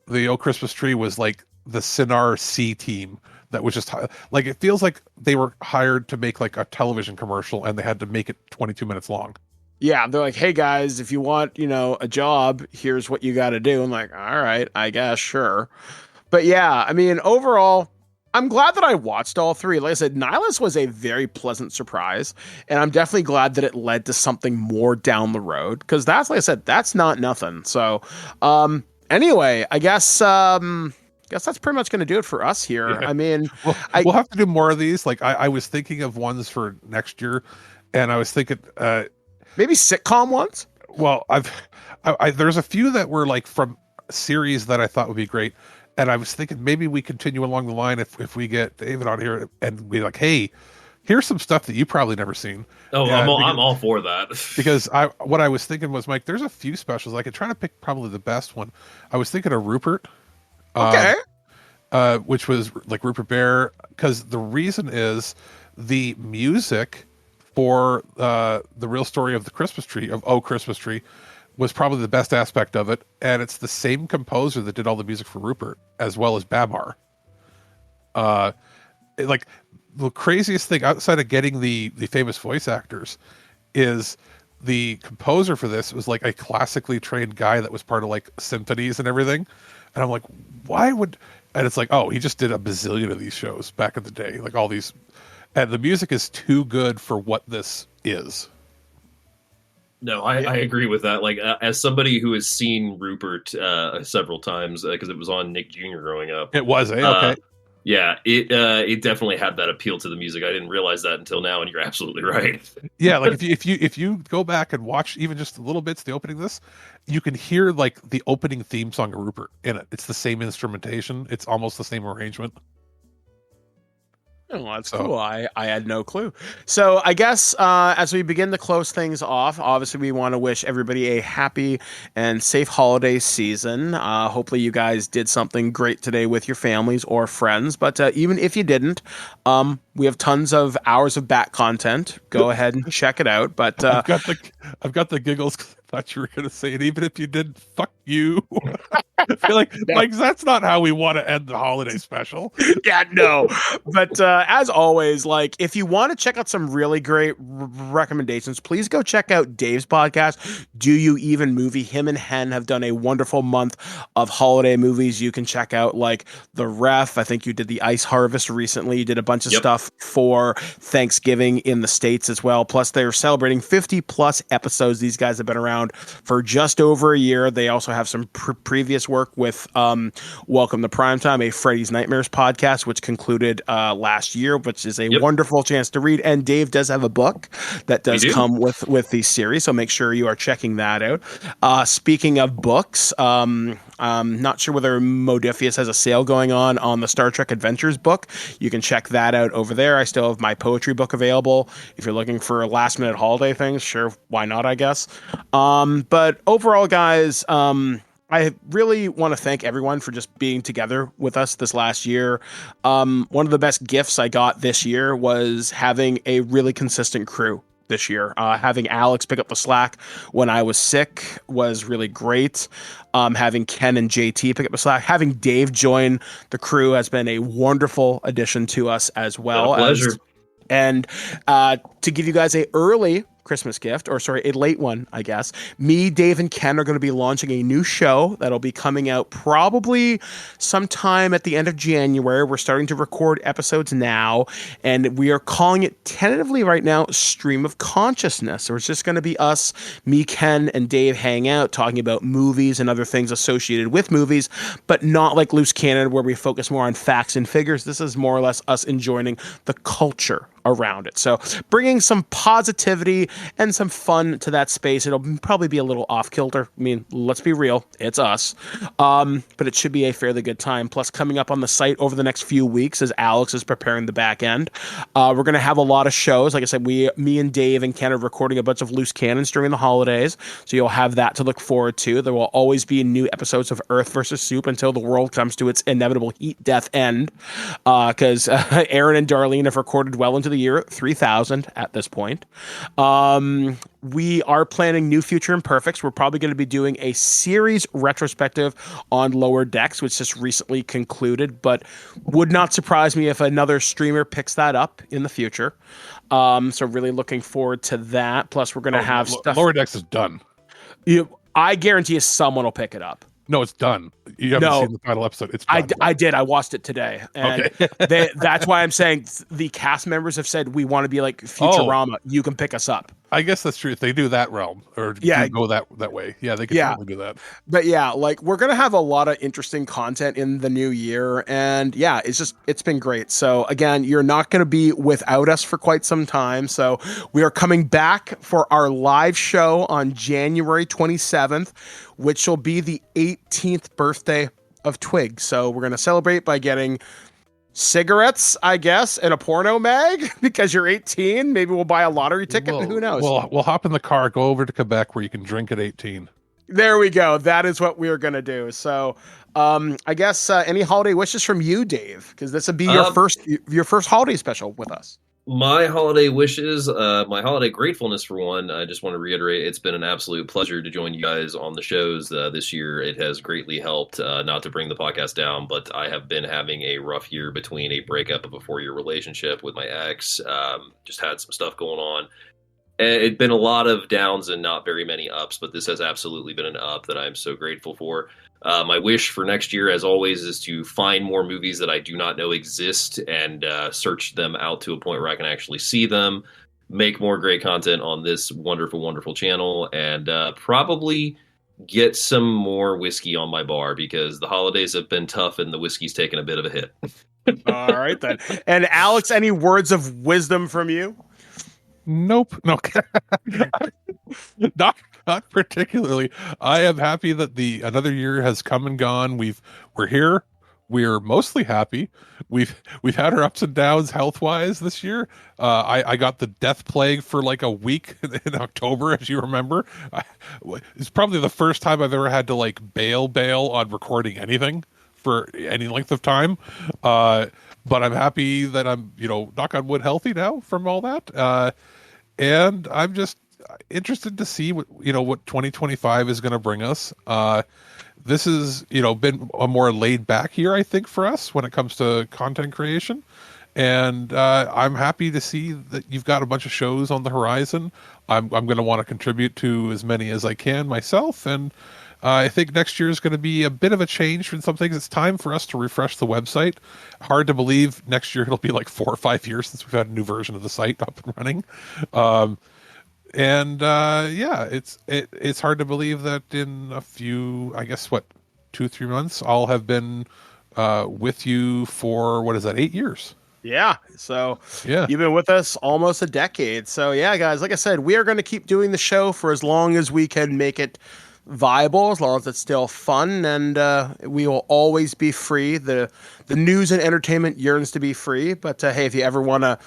the O Christmas Tree was like the Sinar C team that was just like, it feels like they were hired to make like a television commercial and they had to make it 22 minutes long. Yeah, they're like, hey guys, if you want, a job, here's what you got to do. I'm like, all right, I guess, sure. But yeah, I mean, overall, I'm glad that I watched all three. Like I said, Nihilus was a very pleasant surprise, and I'm definitely glad that it led to something more down the road, because that's, like I said, that's not nothing. So, anyway, I guess that's pretty much going to do it for us here. Yeah. I mean, we'll have to do more of these. Like I was thinking of ones for next year, and I was thinking maybe sitcom ones. Well, there's a few that were like from series that I thought would be great. And I was thinking maybe we continue along the line if we get David on here and be like, hey, here's some stuff that you probably never seen. Oh, I'm all for that. Because what I was thinking was, Mike, there's a few specials. I could try to pick probably the best one. I was thinking of Rupert. Okay. Which was like Rupert Bear, because the reason is the music for the real story of the Christmas tree, of Oh Christmas Tree, was probably the best aspect of it, and it's the same composer that did all the music for Rupert as well as Babar. Like the craziest thing outside of getting the famous voice actors is the composer for this was like a classically trained guy that was part of like symphonies and everything. And I'm like, why would? And it's like, oh, he just did a bazillion of these shows back in the day, like all these, and the music is too good for what this is. No, I agree with that. Like, as somebody who has seen Rupert several times, because it was on Nick Jr. growing up. It was, okay. Yeah, it definitely had that appeal to the music. I didn't realize that until now, and you're absolutely right. Yeah, like if you go back and watch even just the little bits, the opening of this, you can hear like the opening theme song of Rupert in it. It's the same instrumentation. It's almost the same arrangement. Oh, that's cool. I had no clue. So I guess as we begin to close things off, obviously we want to wish everybody a happy and safe holiday season. Hopefully you guys did something great today with your families or friends. But even if you didn't, we have tons of hours of back content. Go ahead and check it out. But I've got the giggles. I thought you were going to say it. Even if you did, fuck you. I feel like that's not how we want to end the holiday special. Yeah, no. But as always, like if you want to check out some really great recommendations, please go check out Dave's podcast, Do You Even Movie. Him and Hen have done a wonderful month of holiday movies. You can check out like The Ref. I think you did The Ice Harvest recently. You did a bunch of stuff for Thanksgiving in the States as well. Plus they're celebrating 50 plus episodes. These guys have been around for just over a year. They also have some previous work with Welcome to Primetime, a Freddy's Nightmares podcast, which concluded last year, which is a wonderful chance to read. And Dave does have a book that does come with the series, so make sure you are checking that out. Speaking of books, not sure whether Modifius has a sale going on the Star Trek Adventures book. You can check that out over there. I still have my poetry book available. If you're looking for last minute holiday things, sure, why not, I guess. But overall, guys, I really want to thank everyone for just being together with us this last year. One of the best gifts I got this year was having a really consistent crew this year. Having Alex pick up the slack when I was sick was really great. Having Ken and JT pick up the slack. Having Dave join the crew has been a wonderful addition to us as well. Pleasure. And to give you guys a early Christmas gift, or sorry, a late one, I guess. Me, Dave, and Ken are going to be launching a new show that'll be coming out probably sometime at the end of January. We're starting to record episodes now, and we are calling it tentatively right now Stream of Consciousness. So it's just going to be us, me, Ken, and Dave hang out, talking about movies and other things associated with movies, but not like Loose Cannon where we focus more on facts and figures. This is more or less us enjoying the culture around it. So bringing some positivity and some fun to that space. It'll probably be a little off kilter. I mean, let's be real, it's us. But it should be a fairly good time. Plus, coming up on the site over the next few weeks as Alex is preparing the back end, we're going to have a lot of shows. Like I said, me and Dave and Ken are recording a bunch of loose cannons during the holidays. So you'll have that to look forward to. There will always be new episodes of Earth versus Soup until the world comes to its inevitable heat death end. Because Aaron and Darlene have recorded well into the year 3000 at this point. We are planning new Future Imperfects. We're probably going to be doing a series retrospective on Lower Decks, which just recently concluded, but would not surprise me if another streamer picks that up in the future. So really looking forward to that. Plus, we're going to have stuff. Lower Decks is done. I guarantee you someone will pick it up. No, it's done. You haven't seen the final episode. It's done. I did. I watched it today. And that's why I'm saying the cast members have said, we want to be like Futurama. You can pick us up. I guess that's true. If they do that realm or go that way. Yeah, they can totally do that. But yeah, like we're going to have a lot of interesting content in the new year. And yeah, it's been great. So again, you're not going to be without us for quite some time. So we are coming back for our live show on January 27th, which will be the 18th birthday of TWIG. So we're going to celebrate by getting cigarettes, I guess, and a porno mag because you're 18. Maybe we'll buy a lottery ticket. Who knows? We'll hop in the car, go over to Quebec where you can drink at 18. There we go. That is what we're going to do. So I guess any holiday wishes from you, Dave, because this would be your first holiday special with us. My holiday wishes, my holiday gratefulness for one, I just want to reiterate, it's been an absolute pleasure to join you guys on the shows this year. It has greatly helped, not to bring the podcast down, but I have been having a rough year between a breakup of a 4-year relationship with my ex, just had some stuff going on. It's been a lot of downs and not very many ups, but this has absolutely been an up that I'm so grateful for. My wish for next year, as always, is to find more movies that I do not know exist and search them out to a point where I can actually see them, make more great content on this wonderful, wonderful channel, and probably get some more whiskey on my bar because the holidays have been tough and the whiskey's taken a bit of a hit. All right, then. And Alex, any words of wisdom from you? Nope. No. Not particularly. I am happy that another year has come and gone. We're here. We're mostly happy. We've had our ups and downs health wise this year. I got the death plague for like a week in October, as you remember. It's probably the first time I've ever had to like bail on recording anything for any length of time. But I'm happy that I'm, knock on wood, healthy now from all that. And I'm just interested to see what 2025 is going to bring us. This has, been a more laid back year, I think, for us when it comes to content creation. And I'm happy to see that you've got a bunch of shows on the horizon. I'm going to want to contribute to as many as I can myself. And I think next year is going to be a bit of a change from some things. It's time for us to refresh the website. Hard to believe next year it'll be like 4 or 5 years since we've had a new version of the site up and running. It's hard to believe that in a few, 2-3 months, I'll have been with you for, 8 years? Yeah. So you've been with us almost a decade. So yeah, guys, like I said, we are going to keep doing the show for as long as we can make it viable, as long as it's still fun, and we will always be free. The news and entertainment yearns to be free, but hey, if you ever want to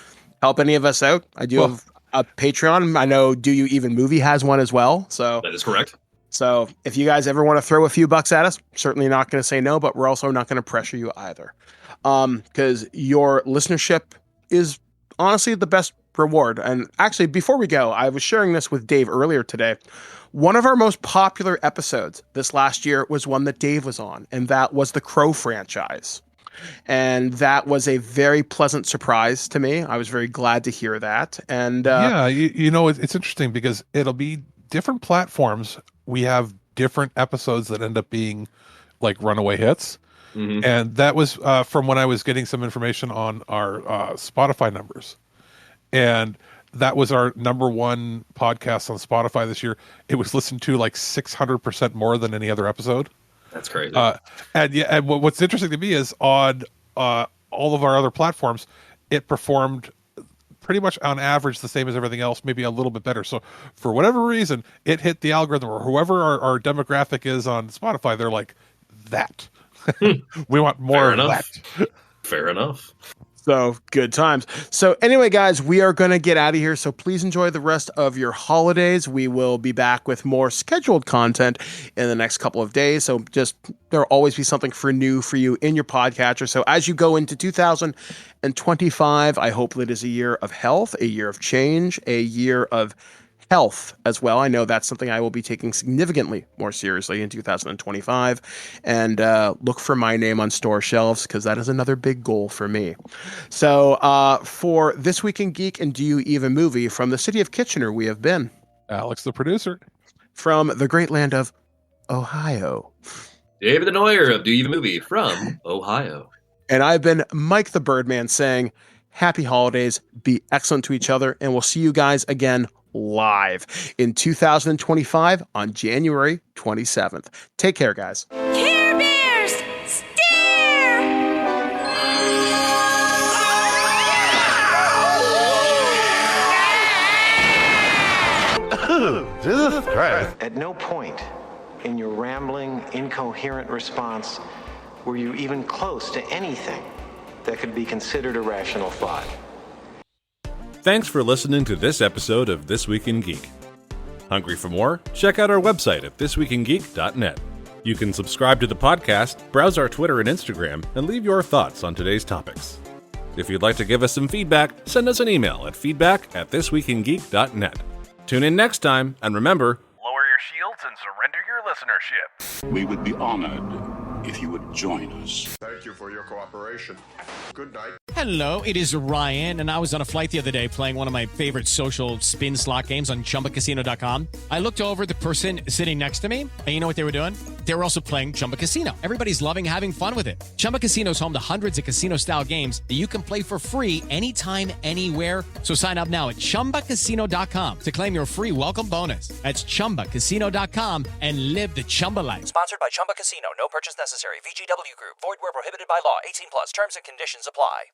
help any of us out, I do have a Patreon. I know Do You Even Movie has one as well. So that is correct. So if you guys ever want to throw a few bucks at us, certainly not going to say no, but we're also not going to pressure you either. Because your listenership is honestly the best reward. And actually, before we go, I was sharing this with Dave earlier today. One of our most popular episodes this last year was one that Dave was on, and that was the Crow franchise. And that was a very pleasant surprise to me. I was very glad to hear that. And it's interesting because it'll be different platforms. We have different episodes that end up being like runaway hits. Mm-hmm. And that was from when I was getting some information on our Spotify numbers. And that was our number one podcast on Spotify this year. It was listened to like 600% more than any other episode. That's crazy. And what's interesting to me is on all of our other platforms, it performed pretty much on average the same as everything else, maybe a little bit better. So for whatever reason, it hit the algorithm, or whoever our demographic is on Spotify, they're like, that. We want more of that. Fair enough. So good times. So anyway, guys, we are going to get out of here. So please enjoy the rest of your holidays. We will be back with more scheduled content in the next couple of days. So just there'll always be something new for you in your podcatcher. So as you go into 2025, I hope it is a year of health, a year of change, a year of health as well. I know that's something I will be taking significantly more seriously in 2025, and look for my name on store shelves, because that is another big goal for me. So for This Week in Geek and Do You Even Movie, from the city of Kitchener, we have been Alex, the producer. From the great land of Ohio, David the Neuer of Do You Even Movie from Ohio. And I've been Mike the Birdman, saying happy holidays, be excellent to each other, and we'll see you guys again live in 2025 on January 27th. Take care, guys. Care Bears, stare! Jesus Christ. At no point in your rambling, incoherent response were you even close to anything that could be considered a rational thought. Thanks for listening to this episode of This Week in Geek. Hungry for more? Check out our website at thisweekingeek.net. You can subscribe to the podcast, browse our Twitter and Instagram, and leave your thoughts on today's topics. If you'd like to give us some feedback, send us an email at feedback@thisweekingeek.net. Tune in next time, and remember, Lower your shields and surrender your listenership. We would be honored if you would join us. Thank you for your cooperation. Good night. Hello, it is Ryan, and I was on a flight the other day playing one of my favorite social spin slot games on ChumbaCasino.com. I looked over at the person sitting next to me, and you know what they were doing? They were also playing Chumba Casino. Everybody's loving having fun with it. Chumba Casino is home to hundreds of casino-style games that you can play for free anytime, anywhere. So sign up now at ChumbaCasino.com to claim your free welcome bonus. That's ChumbaCasino.com and live the Chumba life. Sponsored by Chumba Casino. No purchase necessary. VGW Group. Void where prohibited by law. 18 plus. Terms and conditions apply.